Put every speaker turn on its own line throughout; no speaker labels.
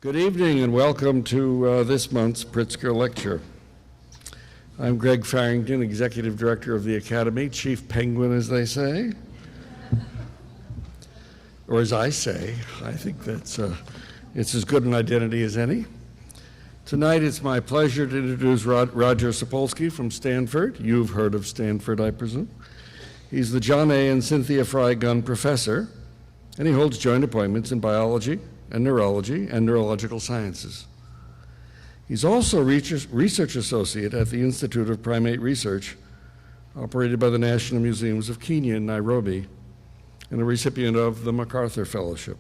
Good evening and welcome to this month's Pritzker Lecture. I'm Greg Farrington, Executive Director of the Academy, Chief Penguin as they say, or as I say. I think that's it's as good an identity as any. Tonight it's my pleasure to introduce Roger Sapolsky from Stanford. You've heard of Stanford, I presume. He's the John A. and Cynthia Fry Gunn Professor, and he holds joint appointments in biology and neurology and neurological sciences. He's also a research associate at the Institute of Primate Research, operated by the National Museums of Kenya in Nairobi, and a recipient of the MacArthur Fellowship.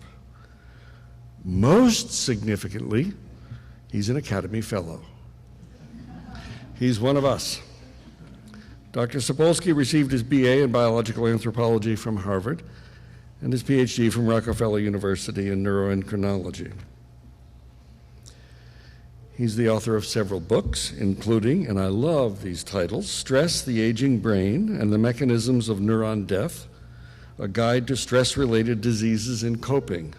Most significantly, he's an Academy Fellow. He's one of us. Dr. Sapolsky received his BA in biological anthropology from Harvard and his PhD from Rockefeller University in neuroendocrinology. He's the author of several books, including, and I love these titles, Stress, the Aging Brain and the Mechanisms of Neuron Death, a Guide to Stress-Related Diseases and Coping.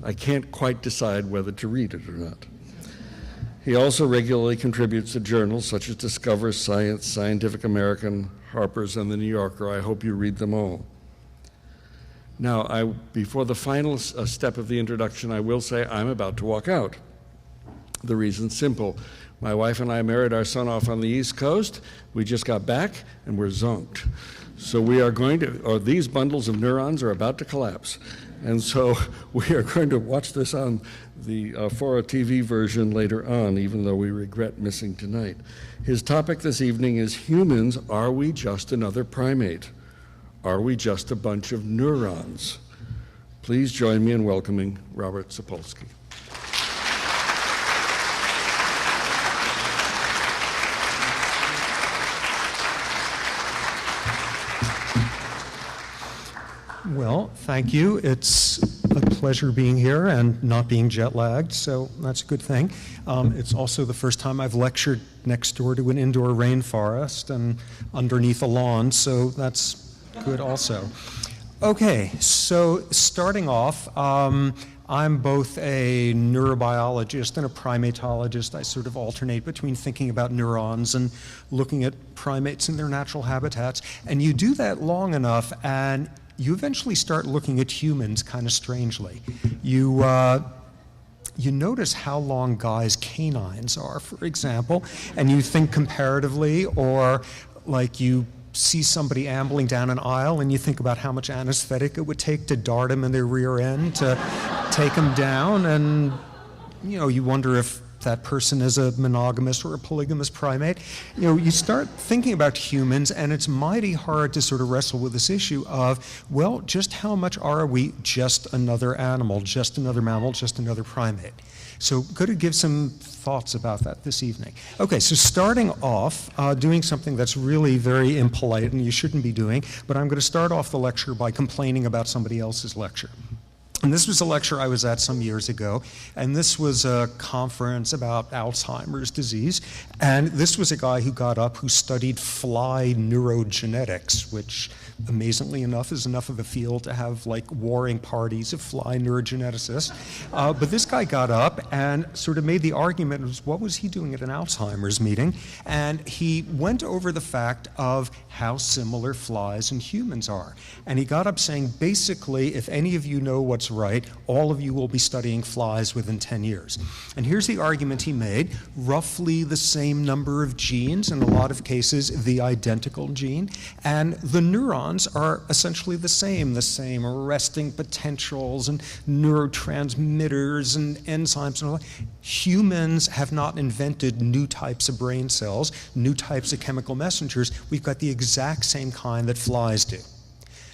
I can't quite decide whether to read it or not. He also regularly contributes to journals such as Discover, Science, Scientific American, Harper's, and the New Yorker. I hope you read them all. Now, before the final step of the introduction, I will say I'm about to walk out. The reason's simple. My wife and I married our son off on the East Coast. We just got back, and we're zonked. So we are going to, or these bundles of neurons are about to collapse. And so we are going to watch this on the Fora TV version later on, even though we regret missing tonight. His topic this evening is humans, are we just another primate? Are we just a bunch of neurons? Please join me in welcoming Robert Sapolsky.
Well, thank you. It's a pleasure being here and not being jet lagged, so that's a good thing. It's also the first time I've lectured next door to an indoor rainforest and underneath a lawn, so that's good also. Okay, so starting off, I'm both a neurobiologist and a primatologist. I sort of alternate between thinking about neurons and looking at primates in their natural habitats. And you do that long enough, and you eventually start looking at humans kind of strangely. You notice how long guys' canines are, for example, and you think comparatively, or like you see somebody ambling down an aisle and you think about how much anesthetic it would take to dart them in their rear end to take them down, and you wonder if that person is a monogamous or a polygamous primate. You start thinking about humans, and it's mighty hard to sort of wrestle with this issue of, well, just how much are we just another animal, just another mammal, just another primate? So going to give some thoughts about that this evening. Okay, so starting off, doing something that's really very impolite and you shouldn't be doing, but I'm going to start off the lecture by complaining about somebody else's lecture. And this was a lecture I was at some years ago, and this was a conference about Alzheimer's disease, and this was a guy who got up who studied fly neurogenetics, which amazingly enough is enough of a field to have like warring parties of fly neurogeneticists. But this guy got up and sort of made the argument of what was he doing at an Alzheimer's meeting, and he went over the fact of how similar flies and humans are. And he got up saying, basically, if any of you know what's right, all of you will be studying flies within 10 years. And here's the argument he made: roughly the same number of genes, in a lot of cases the identical gene, and the neurons are essentially the same resting potentials and neurotransmitters and enzymes and all that. Humans have not invented new types of brain cells, new types of chemical messengers. We've got the exact same kind that flies do.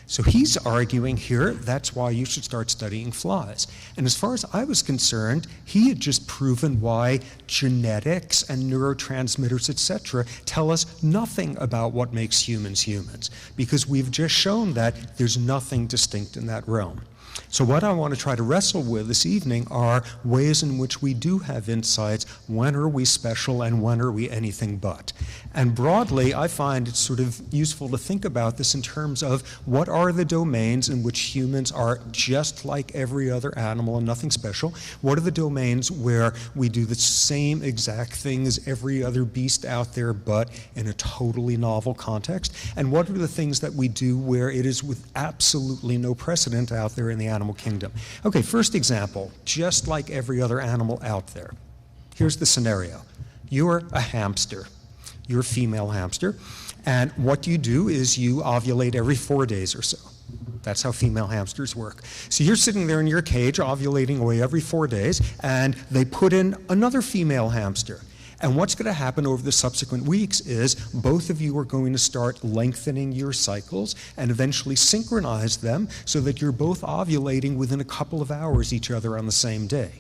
So he's arguing here that's why you should start studying flies. And as far as I was concerned, he had just proven why genetics and neurotransmitters, etc., tell us nothing about what makes humans humans, because we've just shown that there's nothing distinct in that realm. So what I want to try to wrestle with this evening are ways in which we do have insights. When are we special and when are we anything but? And broadly, I find it sort of useful to think about this in terms of what are the domains in which humans are just like every other animal and nothing special? What are the domains where we do the same exact thing as every other beast out there but in a totally novel context? And what are the things that we do where it is with absolutely no precedent out there in the animal kingdom? Okay, first example, just like every other animal out there. Here's the scenario. You're a hamster. You're a female hamster. And what you do is you ovulate every 4 days or so. That's how female hamsters work. So you're sitting there in your cage ovulating away every 4 days, and they put in another female hamster. And what's going to happen over the subsequent weeks is both of you are going to start lengthening your cycles and eventually synchronize them so that you're both ovulating within a couple of hours each other on the same day.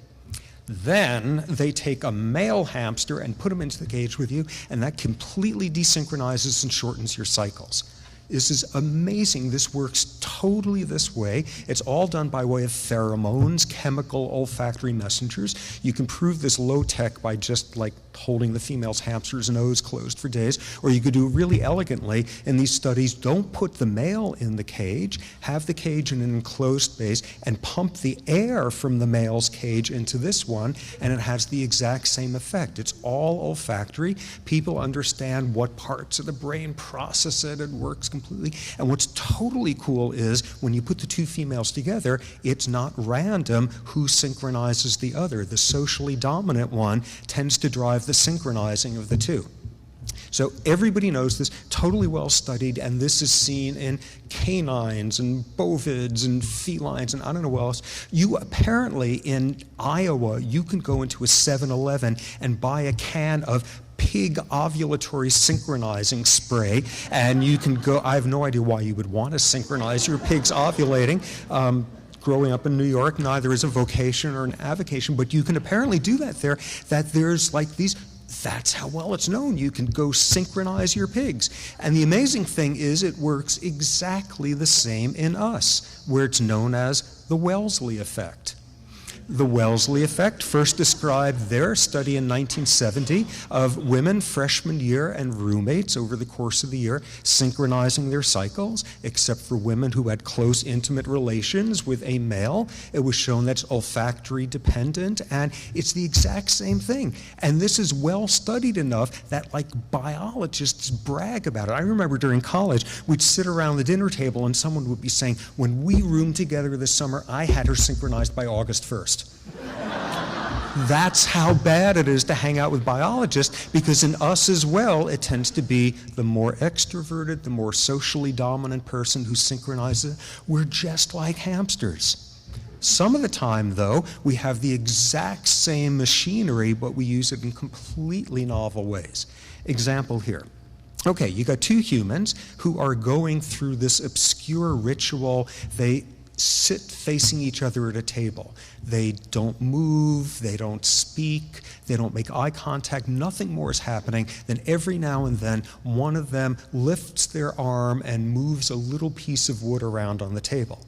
Then they take a male hamster and put him into the cage with you, and that completely desynchronizes and shortens your cycles. This is amazing. This works totally this way. It's all done by way of pheromones, chemical olfactory messengers. You can prove this low-tech by just like holding the female's hamster's nose closed for days, or you could do it really elegantly in these studies. Don't put the male in the cage, have the cage in an enclosed space, and pump the air from the male's cage into this one, and it has the exact same effect. It's all olfactory. People understand what parts of the brain process it. It works completely. And what's totally cool is when you put the two females together, it's not random who synchronizes the other. The socially dominant one tends to drive the synchronizing of the two. So everybody knows this, totally well studied, and this is seen in canines and bovids and felines and I don't know what else. You apparently in Iowa, you can go into a 7-Eleven and buy a can of pig ovulatory synchronizing spray, and you can go, I have no idea why you would want to synchronize your pigs ovulating. Growing up in New York, neither is a vocation or an avocation, but you can apparently do that there, that there's like these, that's how well it's known. You can go synchronize your pigs. And the amazing thing is it works exactly the same in us, where it's known as the Wellesley effect. The Wellesley effect, first described their study in 1970 of women freshman year and roommates over the course of the year synchronizing their cycles, except for women who had close intimate relations with a male. It was shown that's olfactory dependent, and it's the exact same thing. And this is well studied enough that like biologists brag about it. I remember during college, we'd sit around the dinner table and someone would be saying, when we roomed together this summer, I had her synchronized by August 1st. That's how bad it is to hang out with biologists, because in us as well, it tends to be the more extroverted, the more socially dominant person who synchronizes. We're just like hamsters. Some of the time, though, we have the exact same machinery, but we use it in completely novel ways. Example here. Okay, you got two humans who are going through this obscure ritual. They sit facing each other at a table. They don't move, they don't speak, they don't make eye contact. Nothing more is happening than every now and then one of them lifts their arm and moves a little piece of wood around on the table.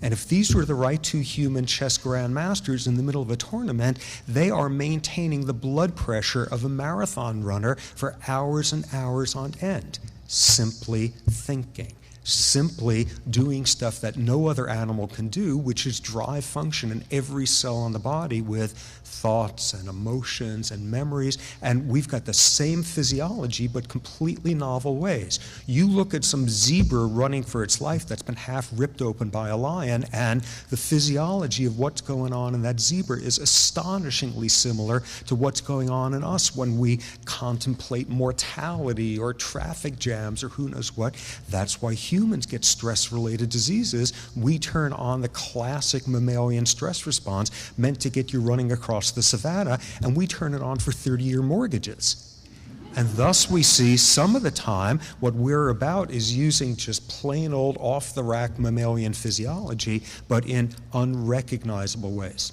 And if these were the right two human chess grandmasters in the middle of a tournament, they are maintaining the blood pressure of a marathon runner for hours and hours on end, simply thinking. Simply doing stuff that no other animal can do, which is drive function in every cell in the body with thoughts and emotions and memories. And we've got the same physiology, but completely novel ways. You look at some zebra running for its life that's been half ripped open by a lion, and the physiology of what's going on in that zebra is astonishingly similar to what's going on in us when we contemplate mortality or traffic jams or who knows what. That's why humans get stress-related diseases. We turn on the classic mammalian stress response meant to get you running across the savannah, and we turn it on for 30-year mortgages. And thus we see some of the time what we're about is using just plain old off-the-rack mammalian physiology, but in unrecognizable ways.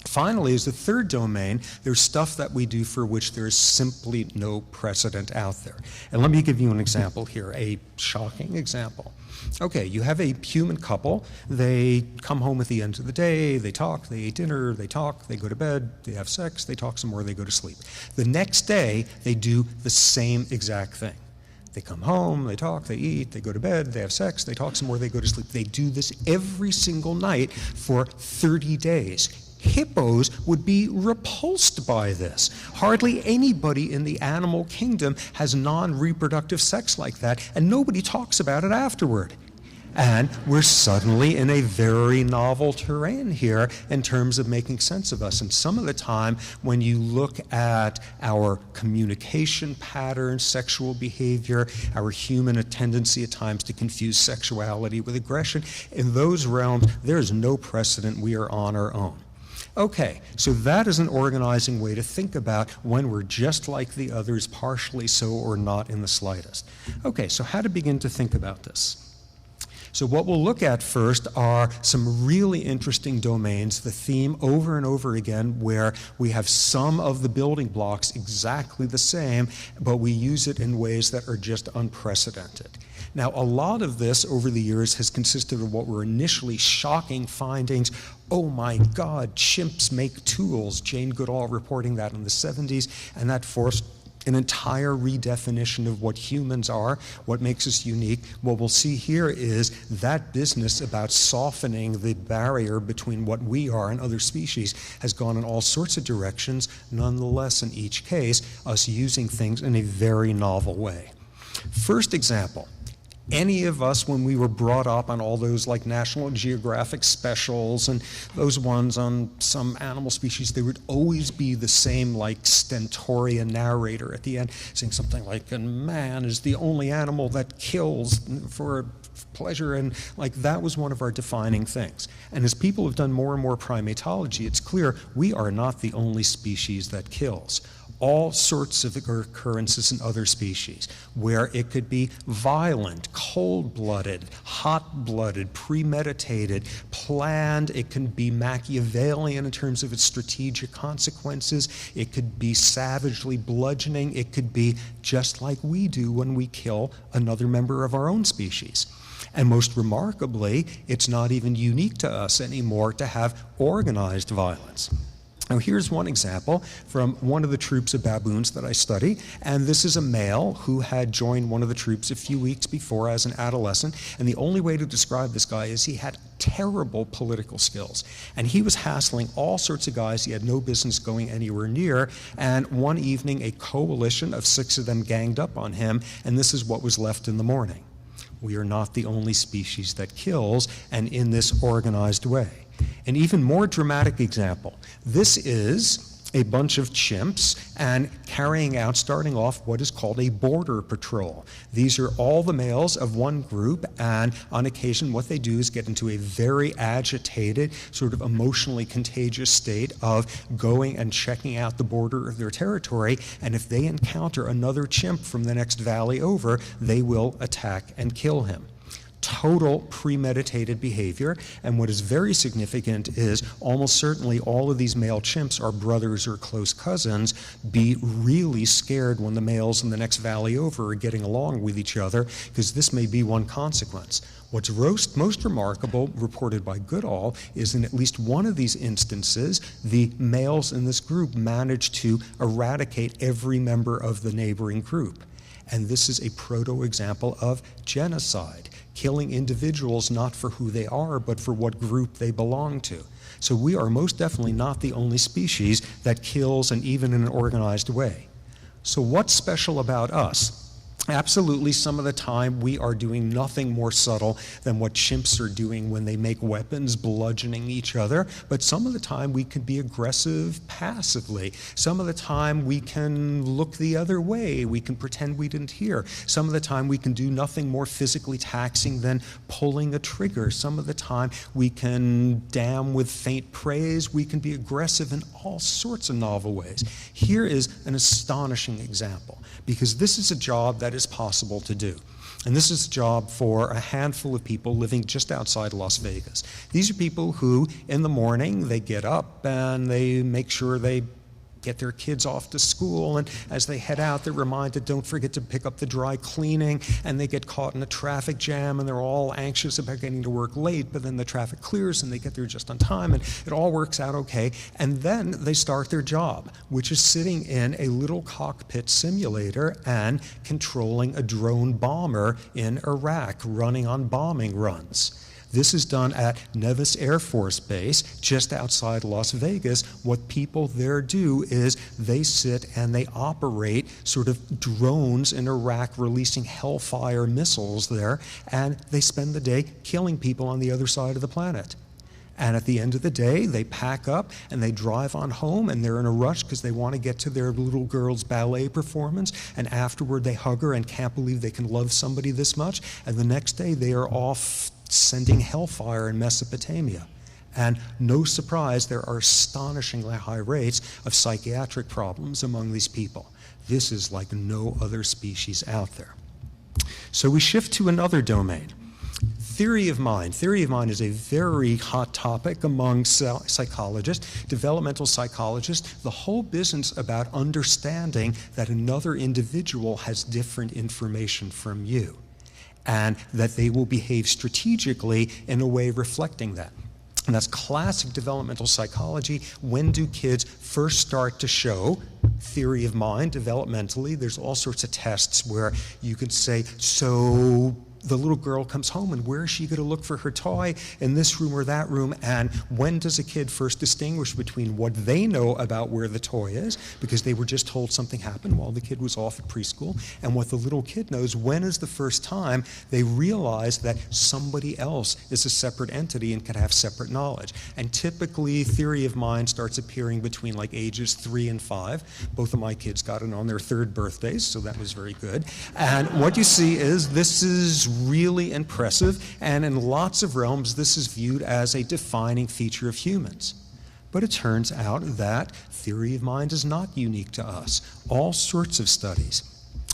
Finally, as the third domain, there's stuff that we do for which there is simply no precedent out there. And let me give you an example here, a shocking example. Okay, you have a human couple. They come home at the end of the day, they talk, they eat dinner, they talk, they go to bed, they have sex, they talk some more, they go to sleep. The next day, they do the same exact thing. They come home, they talk, they eat, they go to bed, they have sex, they talk some more, they go to sleep. They do this every single night for 30 days. Hippos would be repulsed by this. Hardly anybody in the animal kingdom has non-reproductive sex like that, and nobody talks about it afterward. And we're suddenly in a very novel terrain here in terms of making sense of us. And some of the time, when you look at our communication patterns, sexual behavior, our human tendency at times to confuse sexuality with aggression, in those realms, there's no precedent. We are on our own. Okay, so that is an organizing way to think about when we're just like the others, partially so or not in the slightest. Okay, so how to begin to think about this? So what we'll look at first are some really interesting domains, the theme over and over again, where we have some of the building blocks exactly the same, but we use it in ways that are just unprecedented. Now, a lot of this over the years has consisted of what were initially shocking findings. Oh my God, chimps make tools. Jane Goodall reporting that in the 70s, and that forced an entire redefinition of what humans are, what makes us unique. What we'll see here is that business about softening the barrier between what we are and other species has gone in all sorts of directions, nonetheless, in each case, us using things in a very novel way. First example. Any of us, when we were brought up on all those like National Geographic specials and those ones on some animal species, there would always be the same like stentorian narrator at the end saying something like, and man is the only animal that kills for pleasure, and like that was one of our defining things. And as people have done more and more primatology, it's clear we are not the only species that kills. All sorts of occurrences in other species, where it could be violent, cold-blooded, hot-blooded, premeditated, planned. It can be Machiavellian in terms of its strategic consequences. It could be savagely bludgeoning. It could be just like we do when we kill another member of our own species. And most remarkably, it's not even unique to us anymore to have organized violence. Now here's one example from one of the troops of baboons that I study, and this is a male who had joined one of the troops a few weeks before as an adolescent, and the only way to describe this guy is he had terrible political skills, and he was hassling all sorts of guys he had no business going anywhere near, and one evening a coalition of 6 of them ganged up on him, and this is what was left in the morning. We are not the only species that kills, and in this organized way. An even more dramatic example. This is a bunch of chimps and carrying out, starting off, what is called a border patrol. These are all the males of one group, and on occasion what they do is get into a very agitated, sort of emotionally contagious state of going and checking out the border of their territory, and if they encounter another chimp from the next valley over, they will attack and kill him. Total premeditated behavior, and what is very significant is almost certainly all of these male chimps are brothers or close cousins. Be really scared when the males in the next valley over are getting along with each other, because this may be one consequence. What's most remarkable, reported by Goodall, is in at least one of these instances, the males in this group managed to eradicate every member of the neighboring group. And this is a proto-example of genocide, killing individuals not for who they are, but for what group they belong to. So we are most definitely not the only species that kills, and even in an organized way. So what's special about us? Absolutely, some of the time we are doing nothing more subtle than what chimps are doing when they make weapons, bludgeoning each other. But some of the time we can be aggressive passively. Some of the time we can look the other way. We can pretend we didn't hear. Some of the time we can do nothing more physically taxing than pulling a trigger. Some of the time we can damn with faint praise. We can be aggressive in all sorts of novel ways. Here is an astonishing example, because this is a job that is possible to do. And this is a job for a handful of people living just outside Las Vegas. These are people who, in the morning, they get up and they make sure they get their kids off to school, and as they head out, they're reminded, don't forget to pick up the dry cleaning, and they get caught in a traffic jam, and they're all anxious about getting to work late, but then the traffic clears, and they get there just on time, and it all works out okay. And then they start their job, which is sitting in a little cockpit simulator and controlling a drone bomber in Iraq, running on bombing runs. This is done at Nevis Air Force Base, just outside Las Vegas. What people there do is they sit and they operate sort of drones in Iraq, releasing Hellfire missiles there, and they spend the day killing people on the other side of the planet. And at the end of the day, they pack up and they drive on home, and they're in a rush because they want to get to their little girl's ballet performance, and afterward they hug her and can't believe they can love somebody this much, and the next day they are off sending Hellfire in Mesopotamia. And no surprise, there are astonishingly high rates of psychiatric problems among these people. This is like no other species out there. So we shift to another domain. Theory of mind. Theory of mind is a very hot topic among psychologists, developmental psychologists. The whole business about understanding that another individual has different information from you, and that they will behave strategically in a way reflecting that. And that's classic developmental psychology. When do kids first start to show theory of mind developmentally? There's all sorts of tests where you could say, so the little girl comes home, and where is she going to look for her toy, in this room or that room? And when does a kid first distinguish between what they know about where the toy is, because they were just told something happened while the kid was off at preschool, and what the little kid knows? When is the first time they realize that somebody else is a separate entity and can have separate knowledge? And typically, theory of mind starts appearing between like ages 3 and 5. Both of my kids got it on their 3rd birthdays, so that was very good. And what you see is this is really impressive, and in lots of realms this is viewed as a defining feature of humans. But it turns out that theory of mind is not unique to us. All sorts of studies.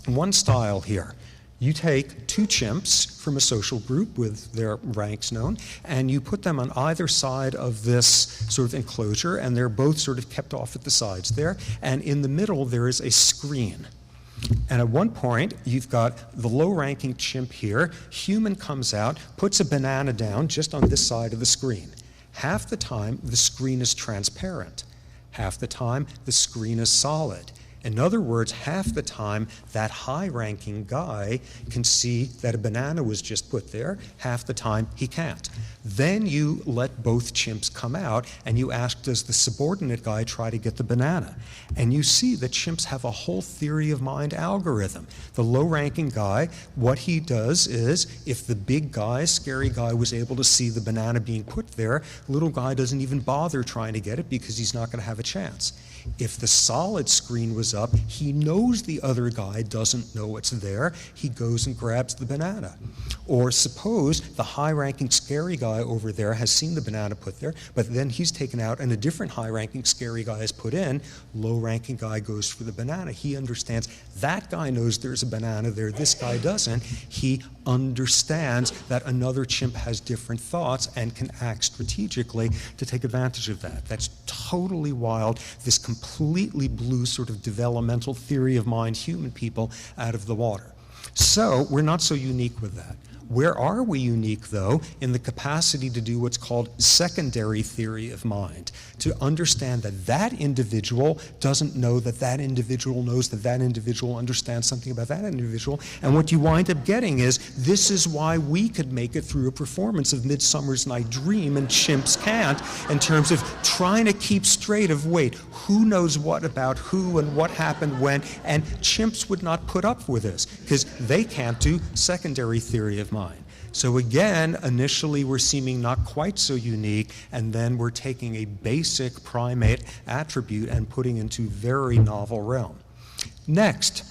One style here. You take 2 chimps from a social group with their ranks known, and you put them on either side of this sort of enclosure, and they're both sort of kept off at the sides there, and in the middle there is a screen. And at one point, you've got the low-ranking chimp here. Human comes out, puts a banana down just on this side of the screen. Half the time, the screen is transparent. Half the time, the screen is solid. In other words, half the time, that high-ranking guy can see that a banana was just put there. Half the time, he can't. Then you let both chimps come out, and you ask, does the subordinate guy try to get the banana? And you see that chimps have a whole theory of mind algorithm. The low-ranking guy, what he does is, if the big guy, scary guy, was able to see the banana being put there, the little guy doesn't even bother trying to get it because he's not going to have a chance. If the solid screen was up, he knows the other guy doesn't know it's there. He goes and grabs the banana. Or suppose the high-ranking scary guy over there has seen the banana put there, but then he's taken out and a different high-ranking scary guy is put in. Low-ranking guy goes for the banana. He understands that guy knows there's a banana there, this guy doesn't. He understands that another chimp has different thoughts and can act strategically to take advantage of that. That's totally wild. This completely blew sort of developmental theory of mind human people out of the water. So we're not so unique with that. Where are we unique, though? In the capacity to do what's called secondary theory of mind, to understand that that individual doesn't know that that individual knows that that individual understands something about that individual. And what you wind up getting is, this is why we could make it through a performance of Midsummer's Night Dream and chimps can't, in terms of trying to keep straight of, wait, who knows what about who and what happened when, and chimps would not put up with this because they can't do secondary theory of mind. So again, initially we're seeming not quite so unique, and then we're taking a basic primate attribute and putting into very novel realm. Next,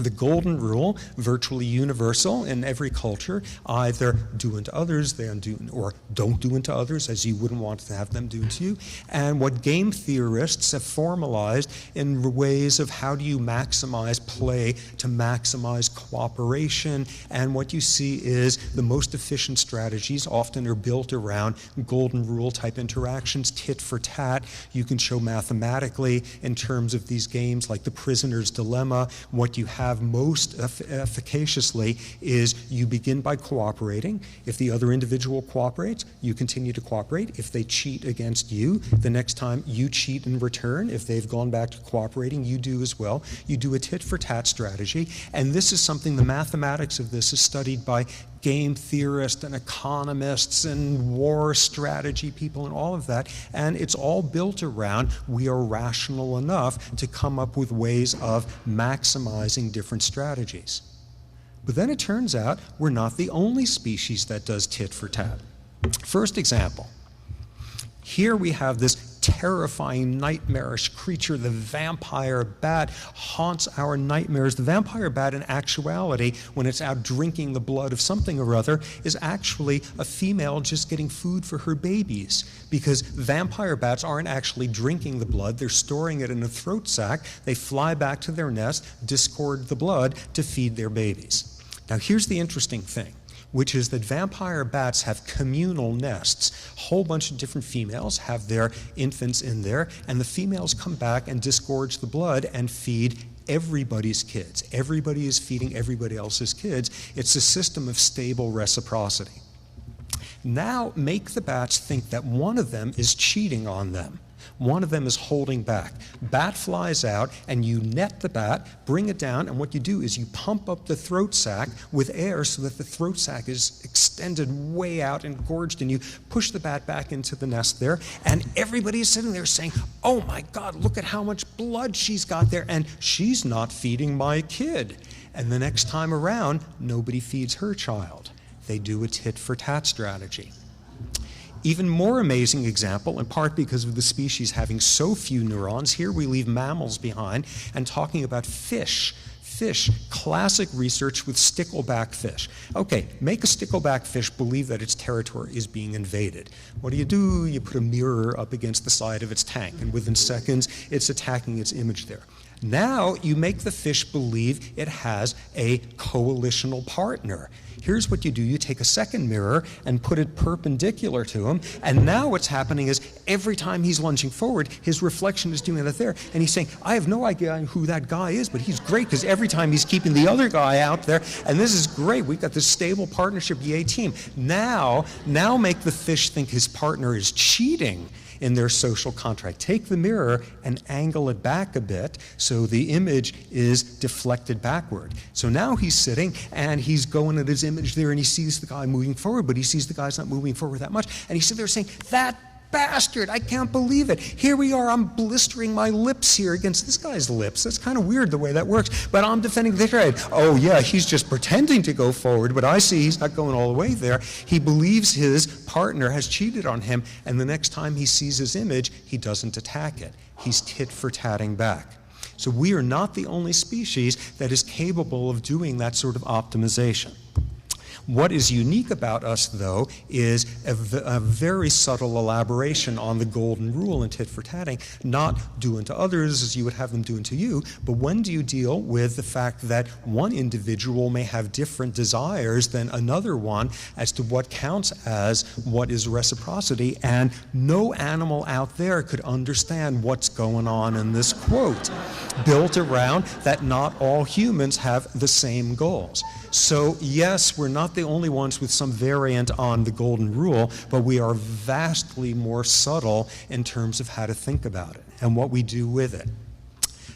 The golden rule, virtually universal in every culture, either do unto others, they undo, or don't do unto others as you wouldn't want to have them do to you. And what game theorists have formalized in ways of how do you maximize play to maximize cooperation. And what you see is the most efficient strategies often are built around golden rule type interactions, tit for tat. You can show mathematically in terms of these games like the prisoner's dilemma. What you have most efficaciously is you begin by cooperating. If the other individual cooperates, you continue to cooperate. If they cheat against you, the next time you cheat in return. If they've gone back to cooperating, you do as well. You do a tit-for-tat strategy, and this is something, the mathematics of this is studied by game theorists and economists and war strategy people and all of that, and it's all built around we are rational enough to come up with ways of maximizing different strategies. But then it turns out we're not the only species that does tit for tat. First example, here we have this terrifying, nightmarish creature. The vampire bat haunts our nightmares. The vampire bat, in actuality, when it's out drinking the blood of something or other, is actually a female just getting food for her babies, because vampire bats aren't actually drinking the blood. They're storing it in a throat sac. They fly back to their nest, disgorge the blood to feed their babies. Now, here's the interesting thing, which is that vampire bats have communal nests. A whole bunch of different females have their infants in there, and the females come back and disgorge the blood and feed everybody's kids. Everybody is feeding everybody else's kids. It's a system of stable reciprocity. Now make the bats think that one of them is cheating on them. One of them is holding back. Bat flies out, and you net the bat, bring it down, and what you do is you pump up the throat sac with air so that the throat sac is extended way out and gorged, and you push the bat back into the nest there, and everybody is sitting there saying, oh my God, look at how much blood she's got there, and she's not feeding my kid. And the next time around, nobody feeds her child. They do a tit-for-tat strategy. Even more amazing example, in part because of the species having so few neurons, here we leave mammals behind and talking about fish. Fish, classic research with stickleback fish. Okay, make a stickleback fish believe that its territory is being invaded. What do? You put a mirror up against the side of its tank, and within seconds, it's attacking its image there. Now you make the fish believe it has a coalitional partner. Here's what you do. You take a second mirror and put it perpendicular to him, and now what's happening is every time he's lunging forward, his reflection is doing that there, and he's saying, I have no idea who that guy is, but he's great because every time he's keeping the other guy out there, and this is great. We've got this stable partnership, yay team. Now make the fish think his partner is cheating in their social contract. Take the mirror and angle it back a bit so the image is deflected backward. So now he's sitting and he's going at his image there, and he sees the guy moving forward, but he sees the guy's not moving forward that much, and he's sitting there saying, that bastard, I can't believe it. Here we are, I'm blistering my lips here against this guy's lips. That's kind of weird the way that works, but I'm defending the trade. Oh yeah, he's just pretending to go forward, but I see he's not going all the way there. He believes his partner has cheated on him, and the next time he sees his image, he doesn't attack it. He's tit-for-tatting back. So we are not the only species that is capable of doing that sort of optimization. What is unique about us, though, is a very subtle elaboration on the golden rule in tit-for-tatting, not do unto others as you would have them do unto you, but when do you deal with the fact that one individual may have different desires than another one as to what counts as what is reciprocity, and no animal out there could understand what's going on in this quote, built around that not all humans have the same goals. So yes, we're not the only ones with some variant on the golden rule, but we are vastly more subtle in terms of how to think about it and what we do with it.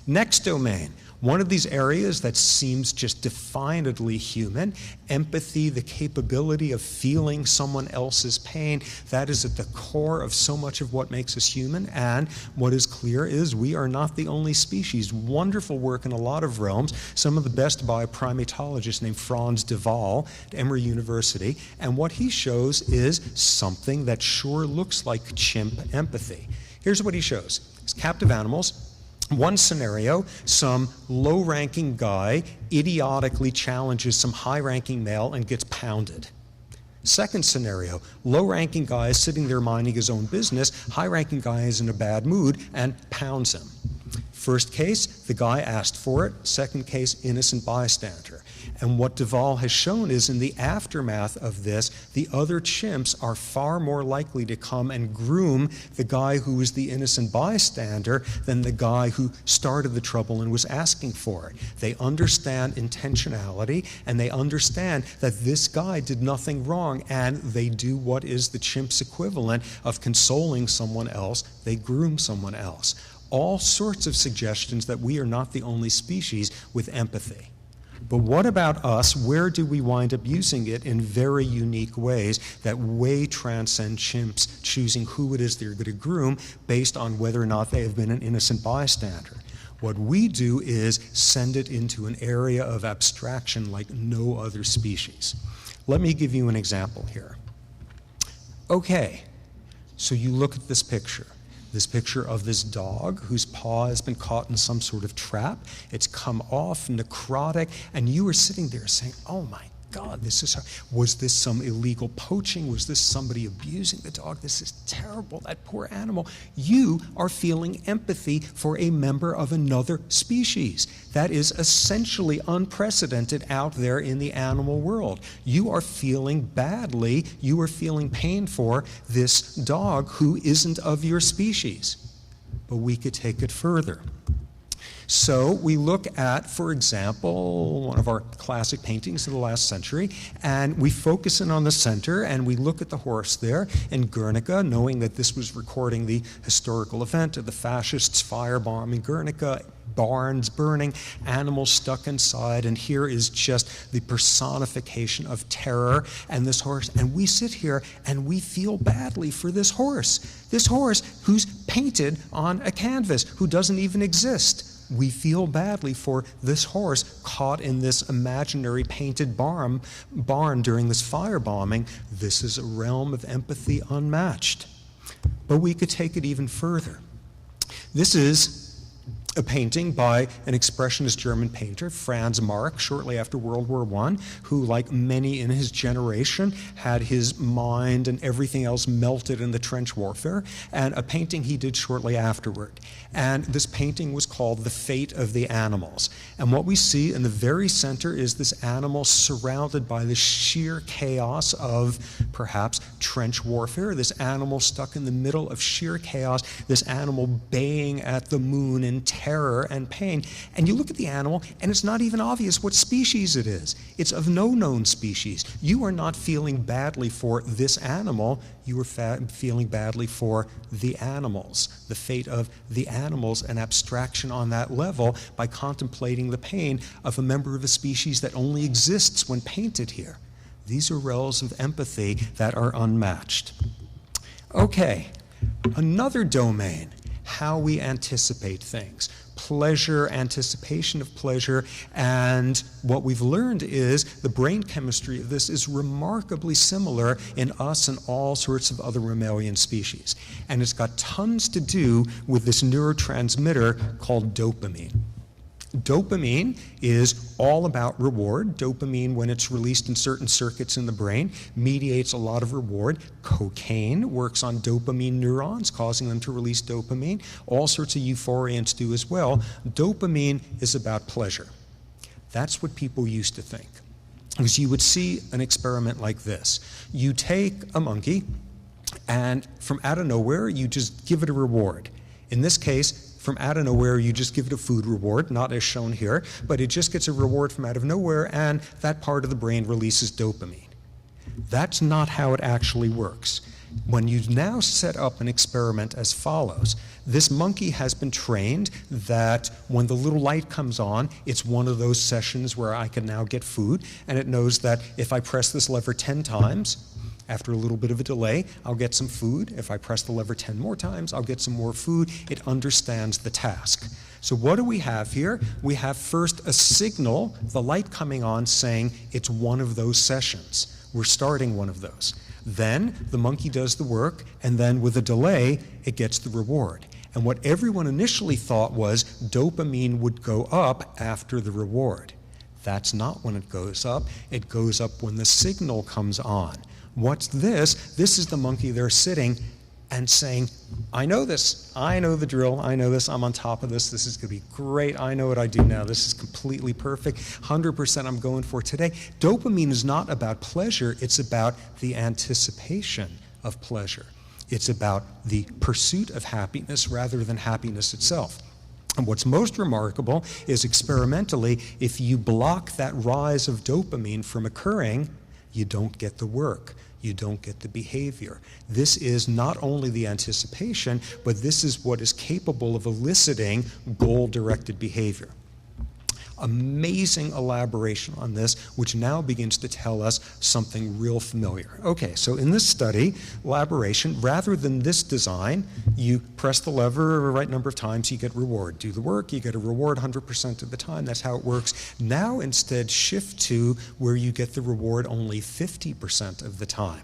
Next domain, one of these areas that seems just definedly human, empathy, the capability of feeling someone else's pain, that is at the core of so much of what makes us human, and what is clear is we are not the only species. Wonderful work in a lot of realms, some of the best by a primatologist named Franz de Waal at Emory University, and what he shows is something that sure looks like chimp empathy. Here's what he shows. It's captive animals. One scenario, some low-ranking guy idiotically challenges some high-ranking male and gets pounded. Second scenario, low-ranking guy is sitting there minding his own business, high-ranking guy is in a bad mood and pounds him. First case, the guy asked for it. Second case, innocent bystander. And what Duvall has shown is in the aftermath of this, the other chimps are far more likely to come and groom the guy who was the innocent bystander than the guy who started the trouble and was asking for it. They understand intentionality, and they understand that this guy did nothing wrong, and they do what is the chimp's equivalent of consoling someone else. They groom someone else. All sorts of suggestions that we are not the only species with empathy. But what about us? Where do we wind up using it in very unique ways that way transcend chimps choosing who it is they're going to groom based on whether or not they have been an innocent bystander? What we do is send it into an area of abstraction like no other species. Let me give you an example here. Okay, so you look at this picture of this dog whose paw has been caught in some sort of trap. It's come off, necrotic, and you are sitting there saying, oh my God, was this some illegal poaching? Was this somebody abusing the dog? This is terrible, that poor animal. You are feeling empathy for a member of another species. That is essentially unprecedented out there in the animal world. You are feeling badly, you are feeling pain for this dog who isn't of your species. But we could take it further. So we look at, for example, one of our classic paintings of the last century, and we focus in on the center, and we look at the horse there in Guernica, knowing that this was recording the historical event of the fascists firebombing Guernica, barns burning, animals stuck inside, and here is just the personification of terror and this horse. And we sit here and we feel badly for this horse who's painted on a canvas, who doesn't even exist. We feel badly for this horse caught in this imaginary painted barn during this firebombing. This is a realm of empathy unmatched. But we could take it even further. This is a painting by an expressionist German painter, Franz Marc, shortly after World War I, who, like many in his generation, had his mind and everything else melted in the trench warfare, and a painting he did shortly afterward. And this painting was called The Fate of the Animals. And what we see in the very center is this animal surrounded by the sheer chaos of perhaps trench warfare, this animal stuck in the middle of sheer chaos, this animal baying at the moon in terror and pain. And you look at the animal, and it's not even obvious what species it is. It's of no known species. You are not feeling badly for this animal. You are feeling badly for the animals, the fate of the animals, an abstraction on that level by contemplating the pain of a member of a species that only exists when painted here. These are realms of empathy that are unmatched. Okay, another domain, how we anticipate things. Pleasure, anticipation of pleasure, and what we've learned is the brain chemistry of this is remarkably similar in us and all sorts of other mammalian species. And it's got tons to do with this neurotransmitter called dopamine. Dopamine is all about reward. Dopamine, when it's released in certain circuits in the brain, mediates a lot of reward. Cocaine works on dopamine neurons, causing them to release dopamine. All sorts of euphoriants do as well. Dopamine is about pleasure. That's what people used to think. Because you would see an experiment like this. You take a monkey, and from out of nowhere, you just give it a reward. In this case, from out of nowhere, you just give it a food reward, not as shown here, but it just gets a reward from out of nowhere, and that part of the brain releases dopamine. That's not how it actually works. When you now set up an experiment as follows, this monkey has been trained that when the little light comes on, it's one of those sessions where I can now get food, and it knows that if I press this lever 10 times, after a little bit of a delay, I'll get some food. If I press the lever 10 more times, I'll get some more food. It understands the task. So what do we have here? We have first a signal, the light coming on, saying it's one of those sessions. We're starting one of those. Then the monkey does the work, and then with a delay, it gets the reward. And what everyone initially thought was dopamine would go up after the reward. That's not when it goes up. It goes up when the signal comes on. What's this? This is the monkey there sitting and saying, I know this, I know the drill, I know this, I'm on top of this is going to be great, I know what I do now, this is completely perfect, 100% I'm going for today. Dopamine is not about pleasure, it's about the anticipation of pleasure. It's about the pursuit of happiness rather than happiness itself. And what's most remarkable is experimentally, if you block that rise of dopamine from occurring, you don't get the work. You don't get the behavior. This is not only the anticipation, but this is what is capable of eliciting goal-directed behavior. Amazing elaboration on this, which now begins to tell us something real familiar. Okay, so in this study, elaboration, rather than this design, you press the lever the right number of times, you get reward. Do the work, you get a reward 100% of the time, that's how it works. Now instead shift to where you get the reward only 50% of the time.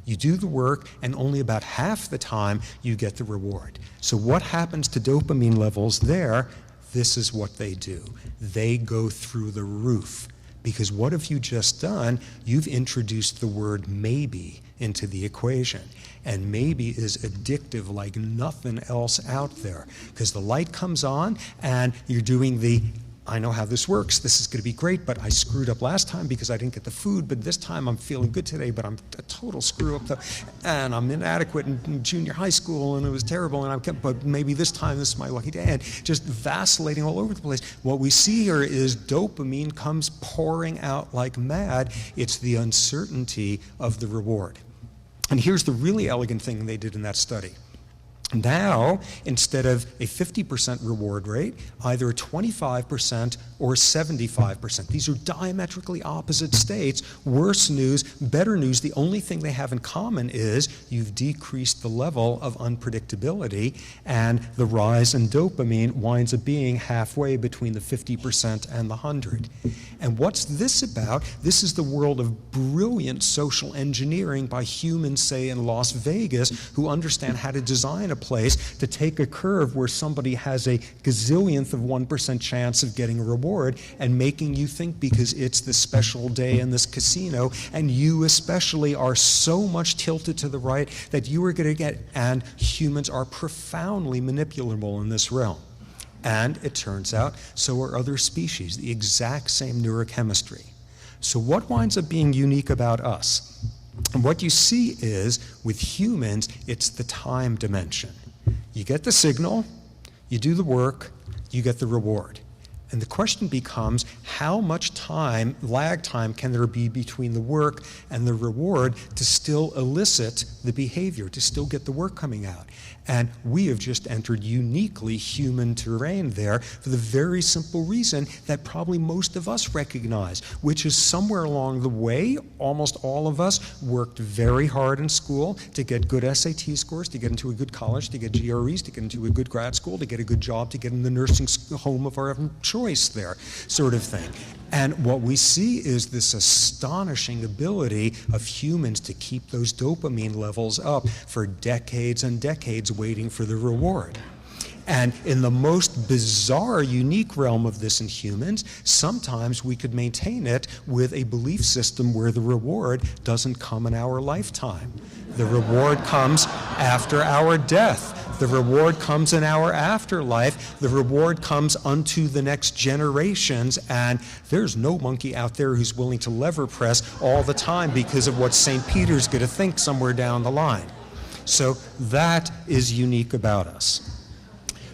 You do the work, and only about half the time you get the reward. So what happens to dopamine levels there? This is what they do. They go through the roof. Because what have you just done? You've introduced the word maybe into the equation. And maybe is addictive like nothing else out there. Because the light comes on, and you're doing the, I know how this works, this is going to be great, but I screwed up last time because I didn't get the food, but this time I'm feeling good today, but I'm a total screw up, and I'm inadequate in junior high school, and it was terrible, and but maybe this time this is my lucky day, and just vacillating all over the place. What we see here is dopamine comes pouring out like mad. It's the uncertainty of the reward. And here's the really elegant thing they did in that study. Now, instead of a 50% reward rate, either a 25% or 75%. These are diametrically opposite states. Worse news, better news, the only thing they have in common is you've decreased the level of unpredictability, and the rise in dopamine winds up being halfway between the 50% and the 100. And what's this about? This is the world of brilliant social engineering by humans, say, in Las Vegas, who understand how to design a place to take a curve where somebody has a gazillionth of 1% chance of getting a reward and making you think because it's this special day in this casino and you especially are so much tilted to the right that you are going to get, and humans are profoundly manipulable in this realm. And it turns out so are other species, the exact same neurochemistry. So what winds up being unique about us? And what you see is, with humans, it's the time dimension. You get the signal, you do the work, you get the reward. And the question becomes, how much time, lag time, can there be between the work and the reward to still elicit the behavior, to still get the work coming out? And we have just entered uniquely human terrain there for the very simple reason that probably most of us recognize, which is somewhere along the way, almost all of us worked very hard in school to get good SAT scores, to get into a good college, to get GREs, to get into a good grad school, to get a good job, to get in the nursing home of our choice there, sort of thing. And what we see is this astonishing ability of humans to keep those dopamine levels up for decades and decades waiting for the reward. And in the most bizarre, unique realm of this in humans, sometimes we could maintain it with a belief system where the reward doesn't come in our lifetime. The reward comes after our death. The reward comes in our afterlife. The reward comes unto the next generations. And there's no monkey out there who's willing to lever press all the time because of what St. Peter's going to think somewhere down the line. So that is unique about us.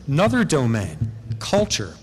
Another domain, culture.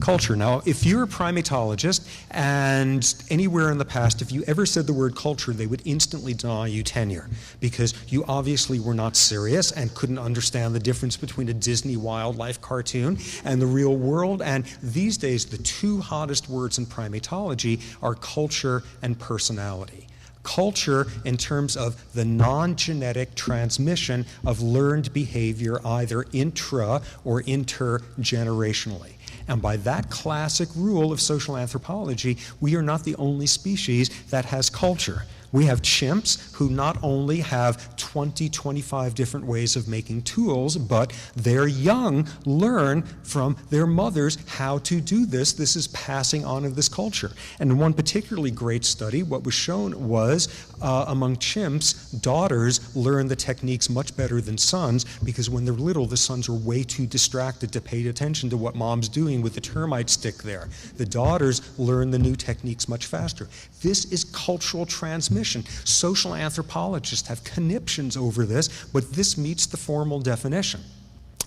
Culture. Now, if you're a primatologist, and anywhere in the past, if you ever said the word culture, they would instantly deny you tenure, because you obviously were not serious and couldn't understand the difference between a Disney wildlife cartoon and the real world. And these days, the two hottest words in primatology are culture and personality. Culture in terms of the non-genetic transmission of learned behavior either intra or intergenerationally. And by that classic rule of social anthropology, we are not the only species that has culture. We have chimps who not only have 20, 25 different ways of making tools, but their young learn from their mothers how to do this. This is passing on of this culture. And in one particularly great study, what was shown was among chimps, daughters learn the techniques much better than sons, because when they're little, the sons are way too distracted to pay attention to what mom's doing with the termite stick there. The daughters learn the new techniques much faster. This is cultural transmission. Social anthropologists have conniptions over this, but this meets the formal definition.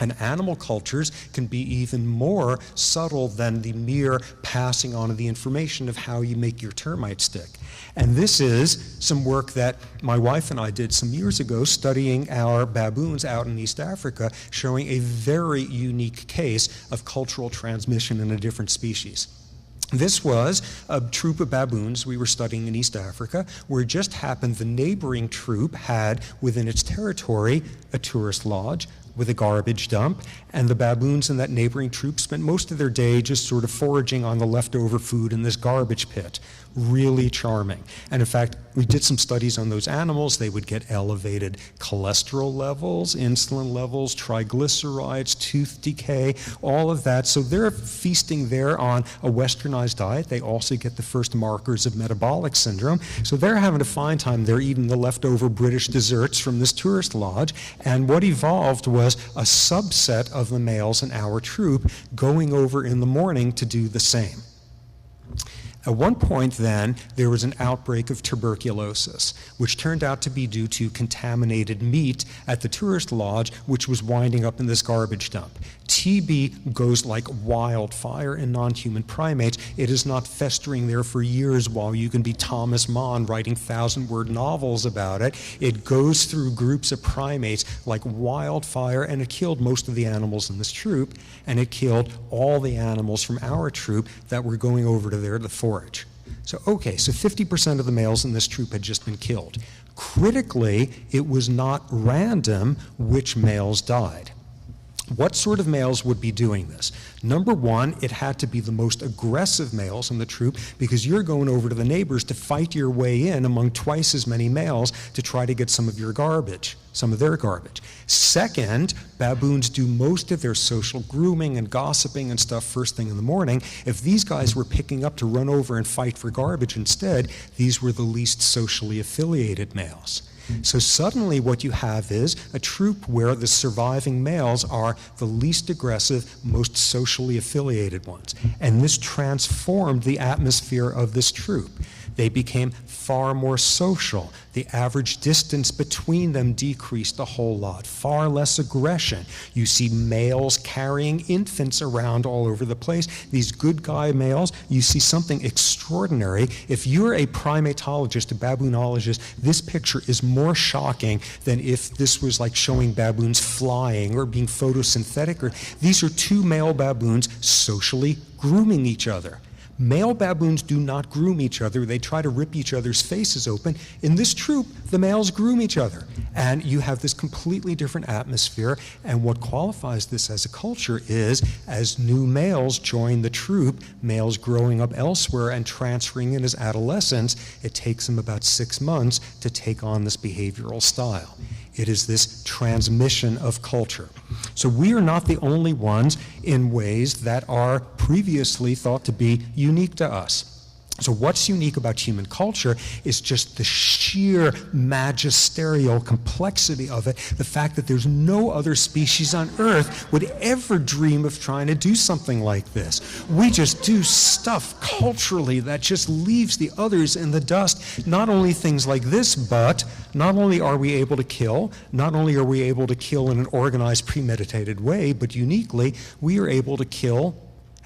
And animal cultures can be even more subtle than the mere passing on of the information of how you make your termite stick. And this is some work that my wife and I did some years ago, studying our baboons out in East Africa, showing a very unique case of cultural transmission in a different species. This was a troop of baboons we were studying in East Africa, where it just happened the neighboring troop had within its territory a tourist lodge with a garbage dump, and the baboons in that neighboring troop spent most of their day just sort of foraging on the leftover food in this garbage pit. Really charming. And in fact, we did some studies on those animals. They would get elevated cholesterol levels, insulin levels, triglycerides, tooth decay, all of that. So they're feasting there on a westernized diet. They also get the first markers of metabolic syndrome. So they're having a fine time. They're eating the leftover British desserts from this tourist lodge. And what evolved was a subset of the males in our troop going over in the morning to do the same. At one point then, there was an outbreak of tuberculosis, which turned out to be due to contaminated meat at the tourist lodge, which was winding up in this garbage dump. TB goes like wildfire in non-human primates. It is not festering there for years while you can be Thomas Mann writing 1,000-word novels about it. It goes through groups of primates like wildfire, and it killed most of the animals in this troop, and it killed all the animals from our troop that were going over to there to forage. So 50% of the males in this troop had just been killed. Critically, it was not random which males died. What sort of males would be doing this? Number one, it had to be the most aggressive males in the troop, because you're going over to the neighbors to fight your way in among twice as many males to try to get some of your garbage, some of their garbage. Second, baboons do most of their social grooming and gossiping and stuff first thing in the morning. If these guys were picking up to run over and fight for garbage instead, these were the least socially affiliated males. So suddenly what you have is a troop where the surviving males are the least aggressive, most socially affiliated ones. And this transformed the atmosphere of this troop. They became far more social. The average distance between them decreased a whole lot. Far less aggression. You see males carrying infants around all over the place. These good guy males, you see something extraordinary. If you're a primatologist, a baboonologist, this picture is more shocking than if this was like showing baboons flying or being photosynthetic. These are two male baboons socially grooming each other. Male baboons do not groom each other. They try to rip each other's faces open. In this troop, the males groom each other. And you have this completely different atmosphere. And what qualifies this as a culture is, as new males join the troop, males growing up elsewhere and transferring in as adolescents, it takes them about 6 months to take on this behavioral style. It is this transmission of culture. So we are not the only ones in ways that are previously thought to be unique to us. So what's unique about human culture is just the sheer magisterial complexity of it, the fact that there's no other species on Earth would ever dream of trying to do something like this. We just do stuff culturally that just leaves the others in the dust. Not only things like this, but not only are we able to kill, not only are we able to kill in an organized, premeditated way, but uniquely, we are able to kill